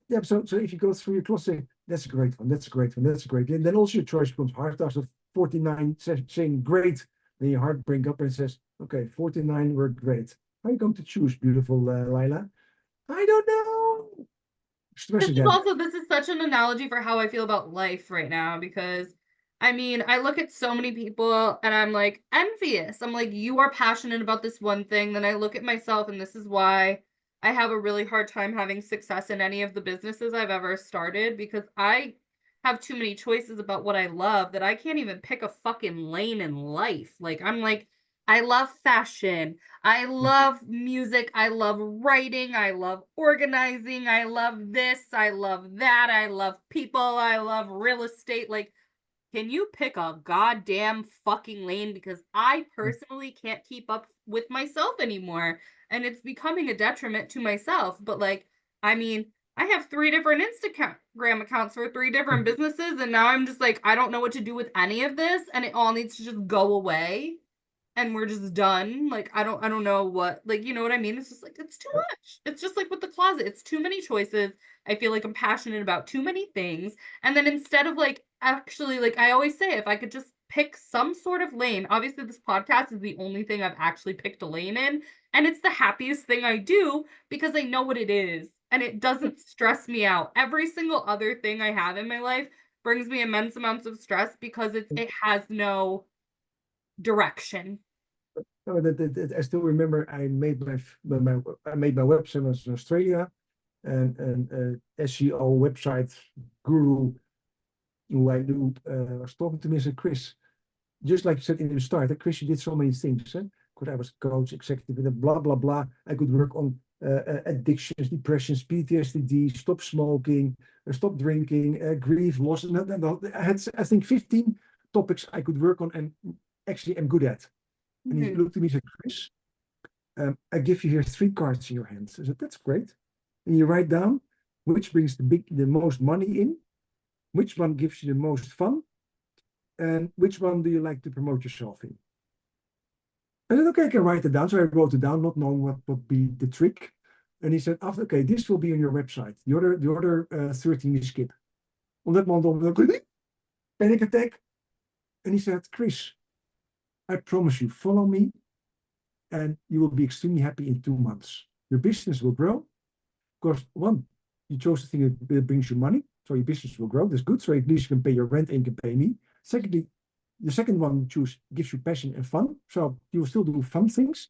Yeah, so if you go through your closet, that's a great one, that's a great one, that's a great one. And then also your choice becomes hard. After 49 saying great, then your heart brings up and says, okay, 49 were great. How are you going to choose, beautiful Lila? I don't know. Stress again. This is such an analogy for how I feel about life right now because I mean, I look at so many people and I'm like envious. I'm like, you are passionate about this one thing. Then I look at myself and this is why I have a really hard time having success in any of the businesses I've ever started because I have too many choices about what I love that I can't even pick a fucking lane in life. Like, I'm like, I love fashion. I love music. I love writing. I love organizing. I love this. I love that. I love people. I love real estate. Like, can you pick a goddamn fucking lane? Because I personally can't keep up with myself anymore. And it's becoming a detriment to myself. But, like, I mean, I have 3 different Instagram accounts for 3 different businesses. And now I'm just like, I don't know what to do with any of this. And it all needs to just go away and we're just done. Like I don't know what like you know what I mean? It's just like it's too much. It's just like with the closet. It's too many choices. I feel like I'm passionate about too many things. And then instead of like actually like I always say if I could just pick some sort of lane. Obviously this podcast is the only thing I've actually picked a lane in and it's the happiest thing I do because I know what it is and it doesn't stress me out. Every single other thing I have in my life brings me immense amounts of stress because it has no direction. No, I still remember I made my website in Australia and SEO website guru who I knew was talking to me and said, Chris, just like you said in the start, Chris, you did so many things. Because I was coach, executive, and blah, blah, blah. I could work on addictions, depressions, PTSD, stop smoking, stop drinking, grief, loss. I had, I think, 15 topics I could work on and actually am good at. And he Mhm. looked at me and said, Chris, I give you here 3 cards in your hands. I said, that's great. And you write down which brings the most money in, which one gives you the most fun, and which one do you like to promote yourself in? I said, okay, I can write it down. So I wrote it down, not knowing what would be the trick. And he said, after, okay, this will be on your website. The other 13 you skip. On that moment, panic attack. And he said, Chris, I promise you, follow me and you will be extremely happy in 2 months. Your business will grow because one, you chose the thing that brings you money. So your business will grow. That's good. So at least you can pay your rent and you can pay me. Secondly, the second one you choose gives you passion and fun. So you will still do fun things.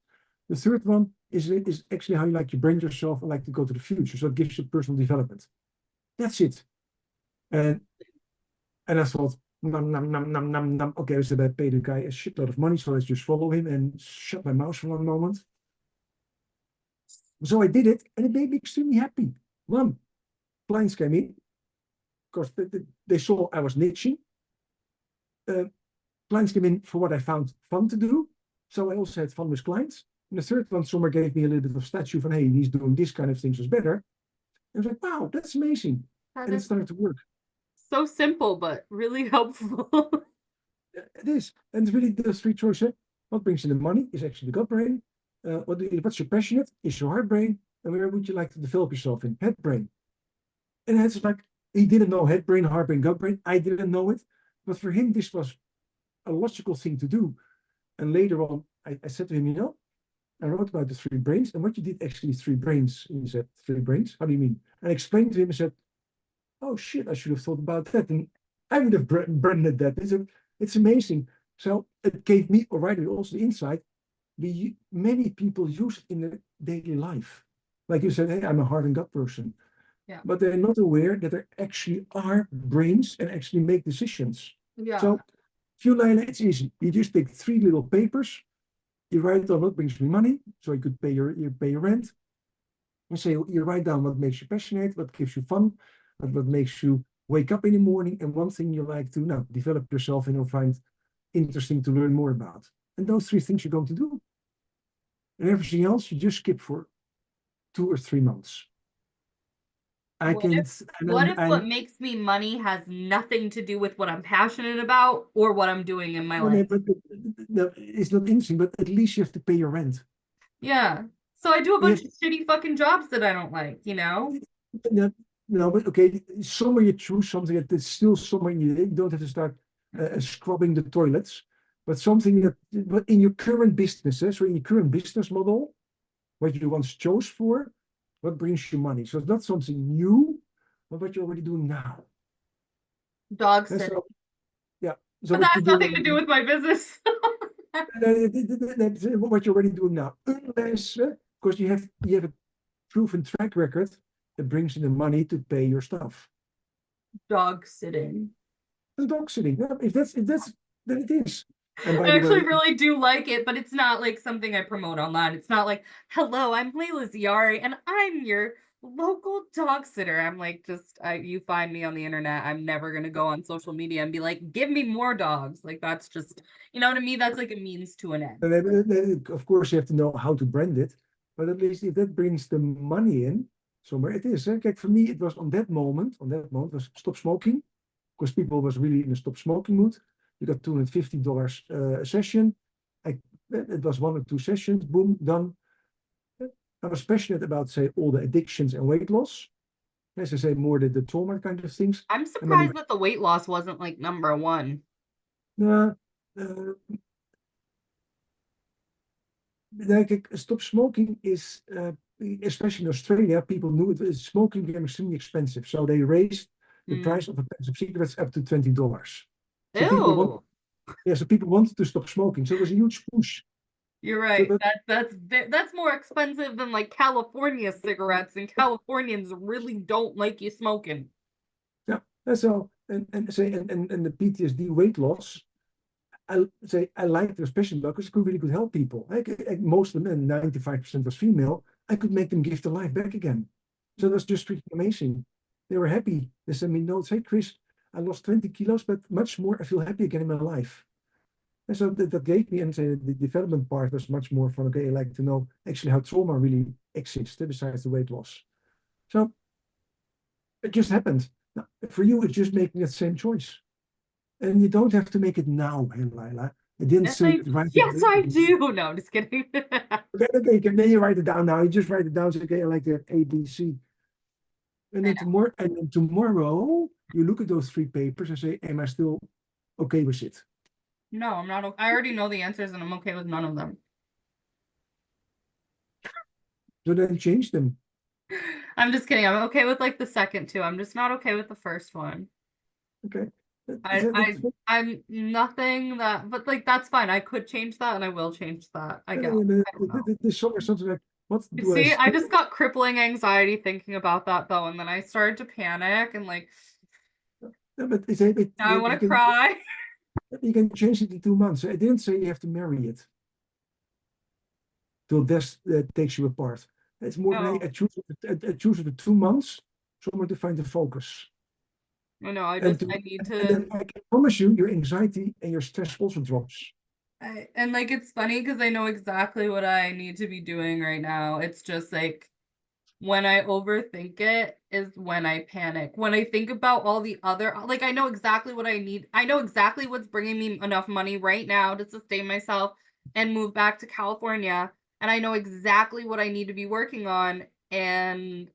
The third one is actually how you like to brand yourself and like to go to the future. So it gives you personal development. That's it. And I thought, num, num, num, num, num, num. Okay, so I paid the guy a shitload of money, so let's just follow him and shut my mouth for one moment. So I did it, and it made me extremely happy. One, clients came in because they saw I was niching. Clients came in for what I found fun to do. So I also had fun with clients. And the third one, someone gave me a little bit of statue from, hey, he's doing this kind of things was better. And I was like, wow, that's amazing. That And it is started to work. so simple, but really helpful. It is. And it's really those 3 choices. What brings in the money is actually the gut brain. What's your passionate is your heart brain. And where would you like to develop yourself in? Head brain. And it's like, he didn't know head brain, heart brain, gut brain. I didn't know it. But for him, this was a logical thing to do. And later on, I said to him, I wrote about the 3 brains. And what you did actually 3 brains. He said, 3 brains? How do you mean? And I explained to him and said, oh shit, I should have thought about that. And I would have branded that. It's amazing. So it gave me already also the insight. Many people use it in their daily life. Like you said, hey, I'm a heart and gut person. Yeah. But they're not aware that there actually are brains and actually make decisions. Yeah. So for you, Laila, it's easy. You just take 3 little papers. You write down what brings me money, so you could pay your rent. You say you write down what makes you passionate, what gives you fun, what makes you wake up in the morning, and one thing you like to now develop yourself and find interesting to learn more about. And those 3 things you're going to do. And everything else you just skip for 2 or 3 months. I What can, if what if what makes me money has nothing to do with what I'm passionate about or what I'm doing in my no, no, life? but it's not interesting, but at least you have to pay your rent. Yeah. So I do a You bunch have of shitty fucking jobs that I don't like, you know? no, no, but okay, somewhere you choose something that is still somewhere you don't have to start scrubbing the toilets, but something but in your current business, so in your current business model, what you once chose for, what brings you money. So it's not something new, but what you're already doing now. Dog And sitting. so, yeah, so But that what you has do nothing to do with my business. that's what you're already doing now, unless because you have a proven track record that brings in the money to pay your stuff. Dog sitting. The dog sitting. Yeah, if that's then it is. And by I the actually way, really do like it, but it's not like something I promote online. It's not like, hello, I'm Layla Ziari and I'm your local dog sitter. I'm like, you find me on the internet. I'm never gonna go on social media and be like, give me more dogs. Like that's just, to me, that's like a means to an end. of course, you have to know how to brand it. But at least if that brings the money in somewhere, it is. Like for me, it was on that moment was stop smoking because people was really in a stop smoking mood. You got $250 a session. It was 1 or 2 sessions. Boom, done. I was passionate about say all the addictions and weight loss. As I say, more the trauma kind of things. I'm And when surprised that the weight loss wasn't like number one. uh, uh, like stop smoking is, especially in Australia, people knew smoking became extremely expensive. So they raised the Mm. price of a pack of cigarettes up to $20. So Ew. people wanted to stop smoking. So it was a huge push. You're So right. but That's more expensive than like California cigarettes, and Californians really don't like you smoking. yeah, and the PTSD weight loss. I liked it especially because it could really could help people. Most of them, and 95% was female. I could make them give their life back again. So it was just freaking amazing. They were happy. They sent me notes. Hey, Chris, I lost 20 kilos, but much more. I feel happy again in my life. And so that gave me, and say the development part was much more from, okay, I like to know actually how trauma really existed besides the weight loss. So it just happened. Now, for you, it's just making that same choice. And you don't have to make it now, hey, Lila. I didn't Yes, say write it. yes, I do. No, I'm just kidding. Okay, okay, then you write it down now. You just write it down. Say, okay, I like that A, B, C. And then tomorrow, you look at those three papers and say, am I still okay with it? No, I'm not. I already know the answers and I'm okay with none of them. So then change them. I'm just kidding. I'm okay with like the second two. I'm just not okay with the first one. Okay. I, I, I'm nothing that, but like that's fine. I could change that and I will change that. I guess. I don't know. This song or something like, what You do I see, I still? just got crippling anxiety thinking about that though, and then I started to panic and like No, but now I want to cry. you can change it in 2 months. I didn't say you have to marry it till death takes you apart. It's more of No, I choose it for 2 months, somewhere to find the focus. no, I And just to I need and then to. I can promise you, your anxiety and your stress also drops. And like it's funny because I know exactly what I need to be doing right now. It's just like when I overthink it is when I panic. When I think about all the other, like I know exactly what I need. I know exactly what's bringing me enough money right now to sustain myself and move back to California. And I know exactly what I need to be working on. And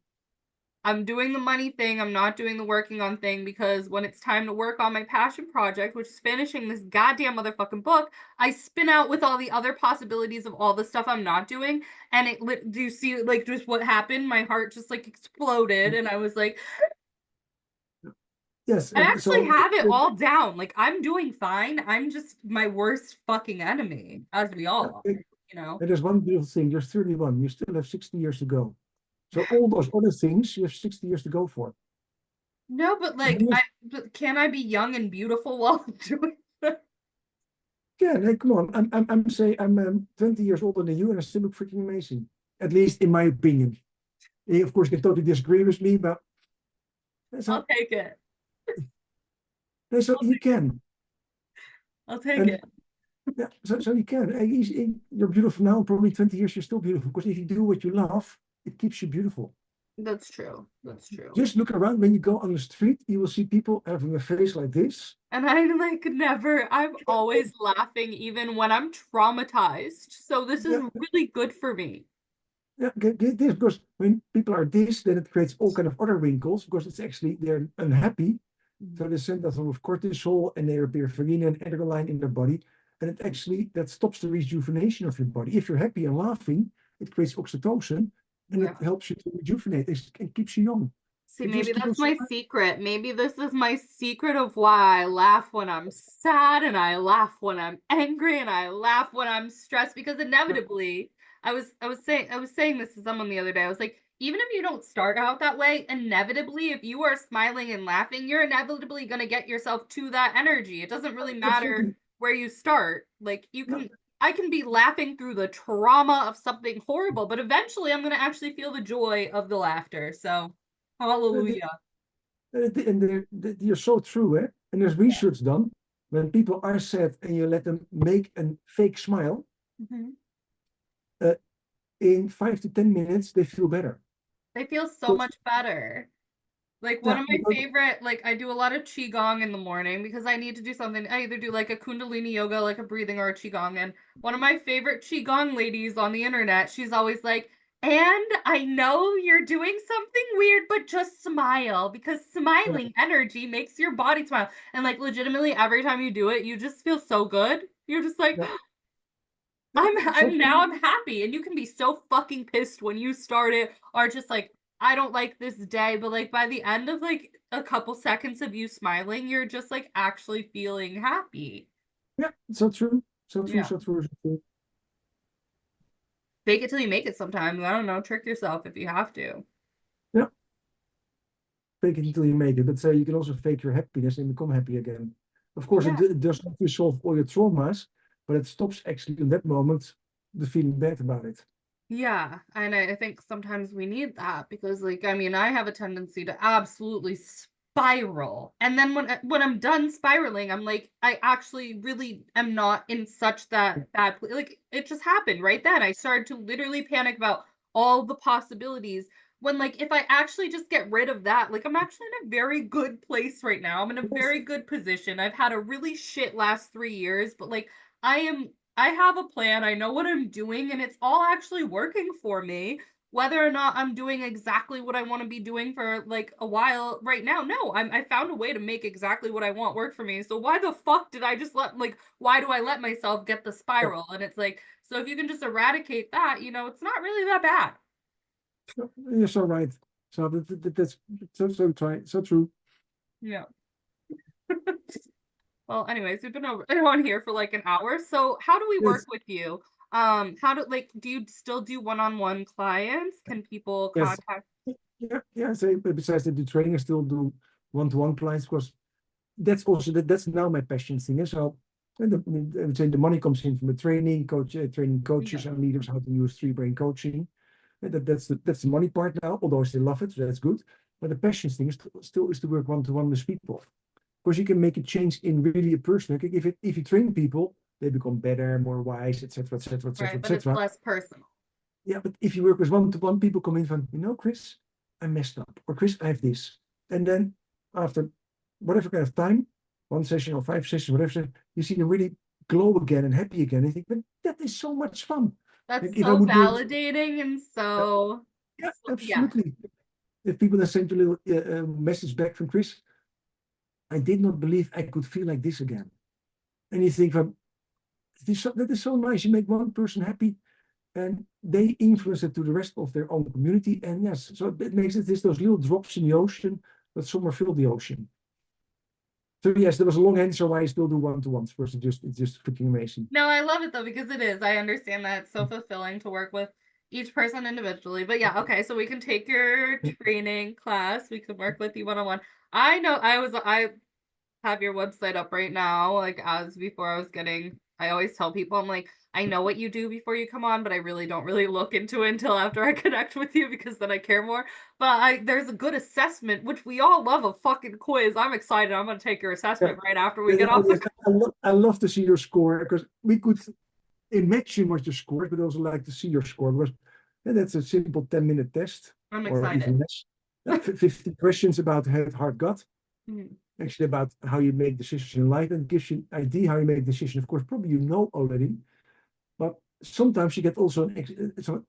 I'm doing the money thing. I'm not doing the working on thing because when it's time to work on my passion project, which is finishing this goddamn motherfucking book, I spin out with all the other possibilities of all the stuff I'm not doing. And do you see like just what happened? My heart just like exploded. And I was like, Yes, I and actually so have it all down. Like I'm doing fine. I'm just my worst fucking enemy, as we all are, and you know? there's one beautiful thing. You're 31. You still have 60 years to go. So all those other things, you have 60 years to go for. No, but And like then but can I be young and beautiful while I'm doing that? yeah, hey, come on. I'm saying I'm 20 years older than you, and I still look freaking amazing. At least in my opinion. Of course, you can totally disagree with me, but I'll so take it. so you can. I'll take And it. yeah, so you can. You're beautiful now. Probably 20 years, you're still beautiful. Because if you do what you love, it keeps you beautiful. That's true. That's true. Just look around when you go on the street, you will see people having a face like this. And I like never, I'm always laughing even when I'm traumatized. So this is Yeah, really good for me. yeah, get this because when people are this, then it creates all kind of other wrinkles because it's actually they're unhappy. So they send out of cortisol and they appear farina and adrenaline in their body. And it actually that stops the rejuvenation of your body. If you're happy and laughing, it creates oxytocin and it Yeah. helps you to rejuvenate and keeps you young. See, So maybe just keep on that's my secret. Maybe this is my secret of why I laugh when I'm sad and I laugh when I'm angry and I laugh when I'm stressed because inevitably I was saying this to someone the other day. I was like, even if you don't start out that way, inevitably if you are smiling and laughing, you're inevitably going to get yourself to that energy. It doesn't really matter absolutely. where you start. Like No, I can be laughing through the trauma of something horrible, but eventually I'm going to actually feel the joy of the laughter. So hallelujah. you're so true, eh? And there's research done when people are sad and you let them make a fake smile, Mhm. uh, in 5 to 10 minutes they feel better. They feel so Because much better. Like one yeah, of my favorite, like I do a lot of qigong in the morning because I need to do something. I either do like a kundalini yoga, like a breathing or a qigong. And one of my favorite qigong ladies on the internet, she's always like, and I know you're doing something weird, but just smile because yeah, smiling energy makes your body smile. And like legitimately every time you do it, you just feel so good. You're just like, yeah, yeah, so I'm happy. And you can be so fucking pissed when you start it or just like I don't like this day, but like by the end of like a couple seconds of you smiling, you're just like actually feeling happy. yeah, so true, so true, Yeah. so true, so true. Fake it till you make it sometimes. I don't know, trick yourself if you have to. Yeah, fake it until you make it. But say you can also fake your happiness and become happy again. Of course, Yeah. it does not resolve all your traumas, but it stops actually in that moment the feeling bad about it. Yeah, and I think sometimes we need that because, like, I mean, I have a tendency to absolutely spiral. And then when I'm done spiraling, I'm like, I actually really am not in such that bad like it just happened right then. I started to literally panic about all the possibilities. When like if I actually just get rid of that, like I'm actually in a very good place right now. I'm in a Yes. very good position. I've had a really shit last 3 years, but like I have a plan. I know what I'm doing, and it's all actually working for me. Whether or not I'm doing exactly what I want to be doing for like a while right now, no, I found a way to make exactly what I want work for me. So why the fuck did I just let like why do I let myself get the Yeah, spiral? And it's like so if you can just eradicate that, it's not really that bad. you're so right. So that's so true. Yeah. Well, anyways, we've been on here for like an hour. So how do we work Yes, with you? How do like do you still do one-on-one clients? Can people yes, contact? yeah, yeah. So besides the training, I still do one-to-one clients because that's now my passion thing. So I would say the money comes in from the training coaches Yeah, and leaders how to use three-brain coaching. And that's the money part now, although I still love it, so that's good. But the passion thing is still is to work one-to-one with people. Because you can make a change in really a person. Like if you train people, they become better, more wise, etc., etc., etc., right. But it's etc. less personal. Yeah, but if you work with one-to-one, people come in from, Chris, I messed up, or Chris, I have this, and then after whatever kind of time, 1 session or 5 sessions, whatever, you see them really glow again and happy again. And you think, but that is so much fun. That's Like if I so would do it, validating and uh, so, yeah, yeah, absolutely. If people then send you a little message back from Chris, I did not believe I could feel like this again. And you think, that is so nice. You make one person happy and they influence it to the rest of their own community. And yes, so it makes it this those little drops in the ocean that somewhere fill the ocean. So yes, there was a long answer why I still do one-to-ones because it's just freaking amazing. no, I love it though because it is. I understand that it's so fulfilling to work with each person individually. But yeah, okay, so we can take your training class. We can work with you one-on-one. I know I have your website up right now. Like as before I always tell people, I'm like, I know what you do before you come on, but I really don't really look into it until after I connect with you because then I care more. But there's a good assessment, which we all love a fucking quiz. I'm excited. I'm gonna take your Yeah. assessment right after we Yeah, get oh off the yes, call. I love to see your score because we could imagine what your score, but also like to see your score because that's a simple 10-minute test I'm or excited. even less. 50 questions about head, heart, gut. Mhm. Actually about how you make decisions in life and gives you an idea how you make decisions. Of course, probably you know already, but sometimes you get also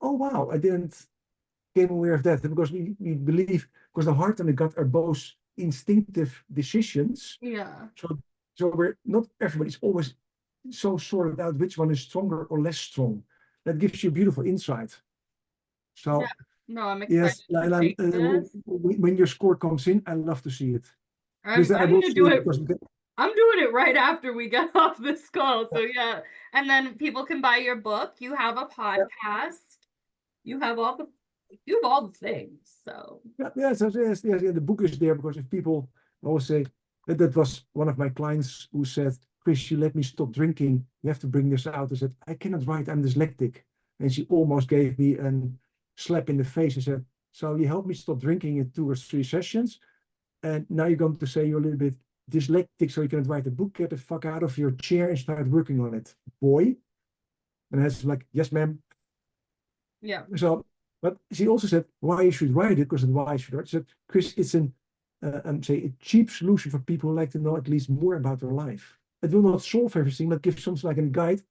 oh wow, I didn't came aware of that because we believe because the heart and the gut are both instinctive decisions. Yeah. So we're not everybody's always so sorted out which one is stronger or less strong. That gives you beautiful insight. Yeah. So No, I'm yes, excited to Laila, take this. when your score comes in, I love to see it. Because I I'm will gonna see do it it. because I'm doing it right after we get off this call. So yeah. And then people can buy your book. You have a podcast. You have all the you have all the things. So yes, yeah, the book is there because if people always say that was one of my clients who said, Chris, you let me stop drinking. You have to bring this out. I said, I cannot write, I'm dyslexic. And she almost gave me a slap in the face and said, so you helped me stop drinking in 2 or 3 sessions. And now you're going to say you're a little bit dyslexic, so you cannot write a book. Get the fuck out of your chair and start working on it, boy. And I was like, yes, ma'am. yeah. So, but she also said why you should write it, because why I should write it. She said, Chris, it's say a cheap solution for people who like to know at least more about their life. It will not solve everything, but give something like a guide.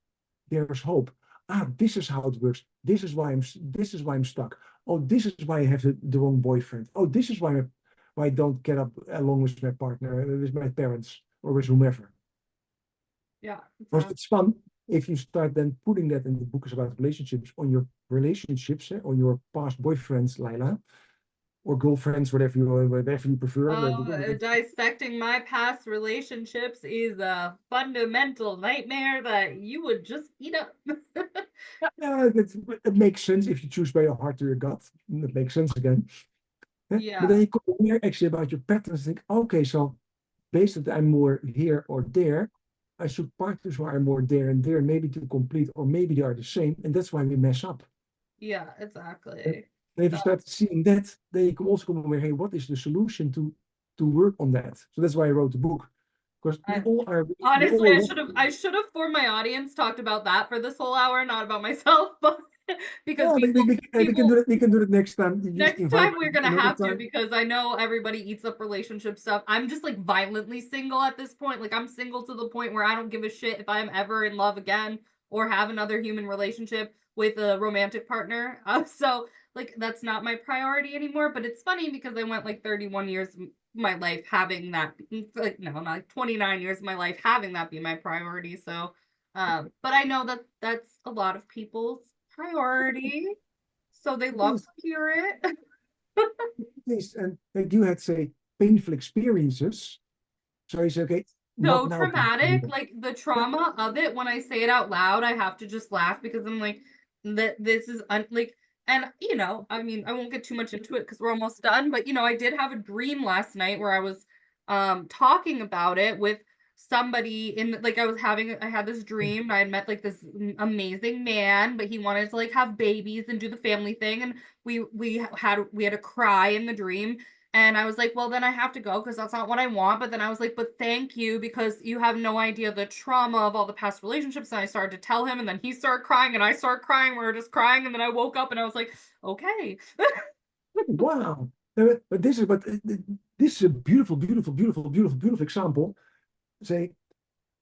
There's hope. Ah, this is how it works. This is why I'm stuck. Oh, this is why I have the wrong boyfriend. Oh, this is why I don't get up along with my partner, with my parents, or with whomever. Yeah. Because it's fun if you start then putting that in the books about relationships on your relationships, on your past boyfriends, Laila, or girlfriends, whatever you prefer. Dissecting my past relationships is a fundamental nightmare that you would just eat up. Yeah, it makes sense if you choose by your heart to your gut. It makes sense again. Yeah? But then Yeah. you come here actually about your patterns. Think, okay, so based that I'm more here or there, I should partners who are more there and there, maybe to complete, or maybe they are the same, and that's why we mess up. Yeah, And exactly. if you Uh, start seeing that, then you can also come aware, hey, what is the solution to? to work on that. So that's why I wrote the book, because I, we honestly, all I should have for my audience talked about that for this whole hour, not about myself, but because yeah, we can do people that. We can do it next time. You just next invite time me we're gonna another have to, time. because I know everybody eats up relationship stuff. I'm just like violently single at this point. Like I'm single to the point where I don't give a shit if I'm ever in love again or have another human relationship with a romantic partner. So like that's not my priority anymore. But it's funny because I went like 31 years of my life having that, like no, not like 29 years of my life having that be my priority. So, but I know that that's a lot of people's priority. So they It love is, to hear it. it is, and like you had say painful experiences. So you say, okay, not So now, please. traumatic, like the Yeah, trauma of it, when I say it out loud, I have to just laugh because I'm like, that this is like, and I mean, I won't get too much into it because we're almost done, but I did have a dream last night where I was talking about it with somebody in like I had this dream and I had met like this amazing man, but he wanted to like have babies and do the family thing, and we had to cry in the dream. And I was like, well, then I have to go because that's not what I want. But then I was like, but thank you because you have no idea the trauma of all the past relationships. And I started to tell him, and then he started crying, and I started crying. We were just crying. And then I woke up and I was like, okay. wow. But this is a beautiful, beautiful, beautiful, beautiful, beautiful example. Say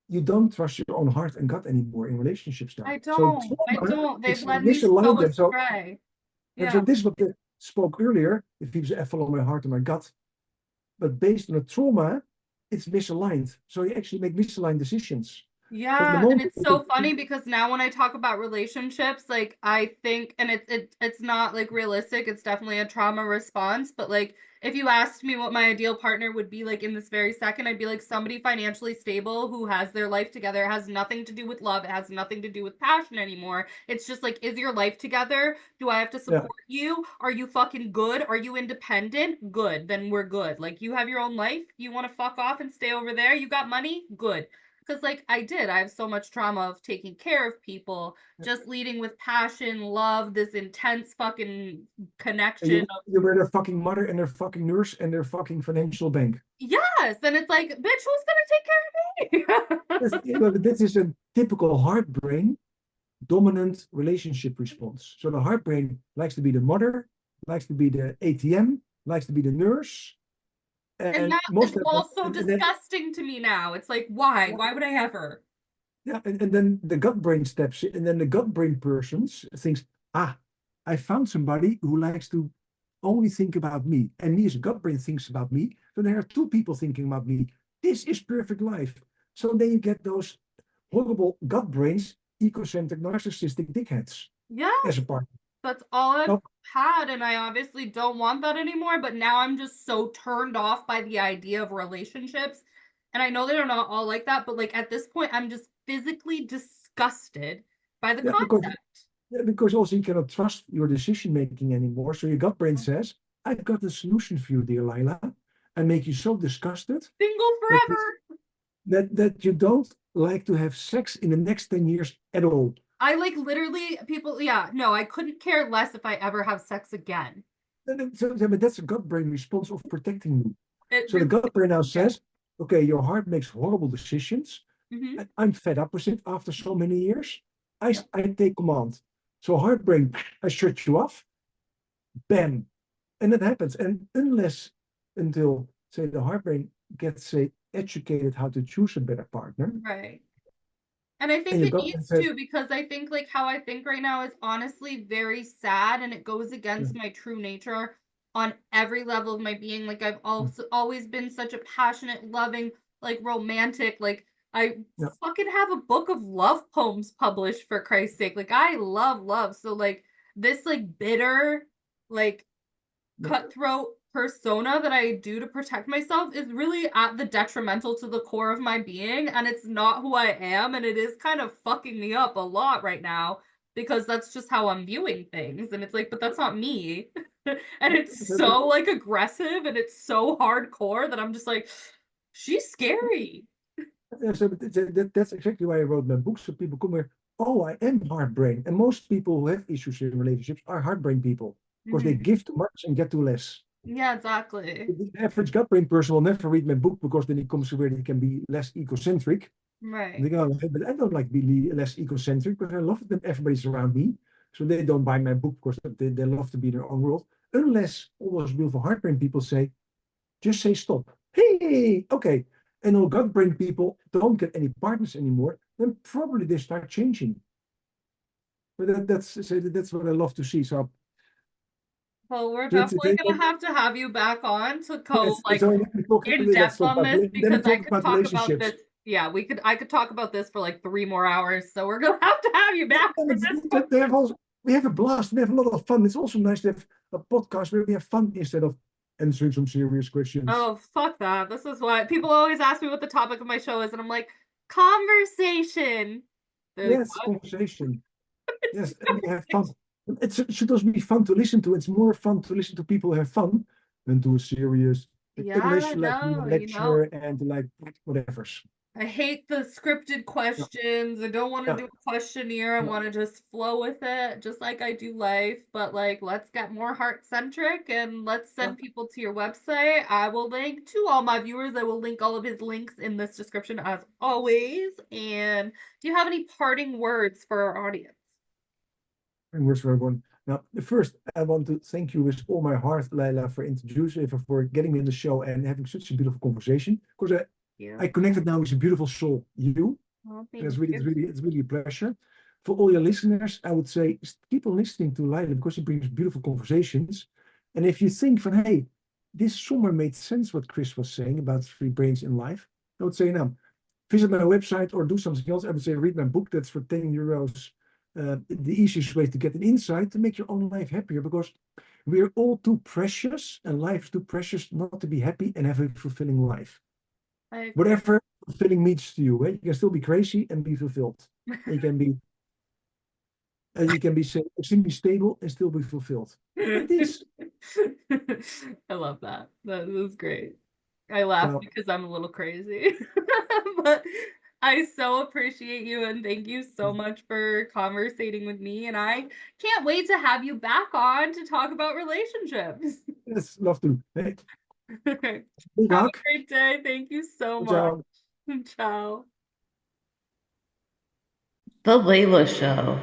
you don't trust your own heart and gut anymore in relationships now. I So don't. I trauma don't. They've is led me misaligned so them. So astray. and so Yeah. this is what I spoke earlier. If people say I follow my heart and my gut, but based on a trauma, it's misaligned. So you actually make misaligned decisions. So the Yeah, and moment it's so funny because now when I talk about relationships, like I think, and it's not like realistic, it's definitely a trauma response, but like if you asked me what my ideal partner would be like in this very second, I'd be like somebody financially stable who has their life together. It has nothing to do with love, it has nothing to do with passion anymore. It's just like, is your life together? Do I have to yeah, support you? Are you fucking good? Are you independent? Good, then we're good. Like you have your own life, you want to fuck off and stay over there, you got money? Good, because like I have so much trauma of taking care of people, just leading with passion, love, this intense fucking connection you of you were their fucking mother and their fucking nurse and their fucking financial bank. yes. And it's like, bitch, who's gonna take care of me? This is a typical heart brain dominant relationship response. So the heart brain likes to be the mother, likes to be the ATM, likes to be the nurse, And and now most it's of them, also and then disgusting to me now. It's like, why? yeah, Why would I ever? yeah, and then the gut brain steps in, and then the gut brain persons thinks, ah, I found somebody who likes to only think about me, and me as a gut brain thinks about me. So there are two people thinking about me. This is perfect life. So then you get those horrible gut brains, egocentric, narcissistic dickheads Yes, as a partner. that's all I've No, had, and I obviously don't want that anymore, but now I'm just so turned off by the idea of relationships. And I know they're not all like that, but like at this point, I'm just physically disgusted by the yeah, because concept. yeah, because also you cannot trust your decision making anymore. So your gut brain says, "I've got a solution for you, dear Lila," and make you so disgusted Single that forever. you don't like to have sex in the next 10 years at all. I like literally people, yeah, no, I couldn't care less if I ever have sex again. But that's a gut brain response of protecting you. It So the really, gut brain now yeah. says, "Okay, your heart makes horrible decisions. Hmm. I'm fed up with it after so many years. Yeah. I take command." So heart brain, I shut you off. Bam, and that happens. And unless until say the heart brain gets say educated how to choose a better partner, Right. And I and think your it gut brain needs says, to, because I think like how I think right now is honestly very sad, and it goes yeah, against my true nature on every level of my being. Like I've yeah, also always been such a passionate, loving, like romantic, like I yeah, fucking have a book of love poems published for Christ's sake. Like I love love. So like this like bitter, like yeah. cutthroat persona that I do to protect myself is really at the detrimental to the core of my being, and it's not who I am, and it is kind of fucking me up a lot right now because that's just how I'm viewing things, and it's like, but that's not me. And it's So, but, so like aggressive and it's so hardcore that I'm just like, she's scary. that's exactly why I wrote my book. So people come here, oh, I am heart brain. And most people who have issues in relationships are heart brain people because they Mhm. give too much and get too less. Yeah, exactly. The average gut brain person will never read my book because then he comes to where he can be less egocentric. Right. They go, but I don't like being less egocentric because I love that everybody's around me. So they don't buy my book because they love to be in their own world. Unless all those beautiful heart brain people say, just say stop. Hey, okay. And all gut brain people don't get any partners anymore, then probably they start changing. But that's what I love to see. So Well, we're so definitely gonna have you back on to go it's like only talk, in let's depth talk on about this then we because I talk could about talk about relationships. this. Yeah, I could talk about this for like 3 more hours. So we're gonna have to have you back And for it's this good one. that they have also, we have a blast. We have a lot of fun. It's also nice to have a podcast where we have fun instead of answering some serious questions. Oh, fuck that. This is what people always ask me what the topic of my show is, and I'm like, conversation. They're like, Yes, what? conversation. It's Yes, and we have fun. conversation. It should also be fun to listen to. It's more fun to listen to people who have fun than to a serious like Yeah, English, like no, lecture and like whatever. I hate the scripted Yeah, questions. I don't want to yeah, do a questionnaire. I yeah, want to just flow with it, just like I do life. But like, let's get more heart centric and let's yeah. send people to your website. I will link to all my viewers. I will link all of his links in this description as always. And do you have any parting words for our audience? And words for everyone. Now, first, I want to thank you with all my heart, Leila, for introducing, for getting me in the show and having such a beautiful conversation. Because I You. connected now with a beautiful soul, you, Well, and thank you. it's really a pleasure. For all your listeners, I would say keep on listening to Leila because she brings beautiful conversations. And if you think from, hey, this somewhere made sense what Chris was saying about three brains in life, I would say now visit my website or do something else. I would say read my book. That's for 10 euros. The easiest way to get an insight to make your own life happier because we're all too precious and life is too precious not to be happy and have a fulfilling life. I agree. Whatever fulfilling means to you, you can still be crazy and be fulfilled. And you can be extremely stable and still be fulfilled. It is. I love that. That was great. I laugh So because I'm a little crazy. But I so appreciate you and thank you so much for conversating with me. And I can't wait to have you back on to talk about relationships. yes, love to. Hey, Have big a hug. great day. Thank you so much. Ciao. Ciao. The Layla Show.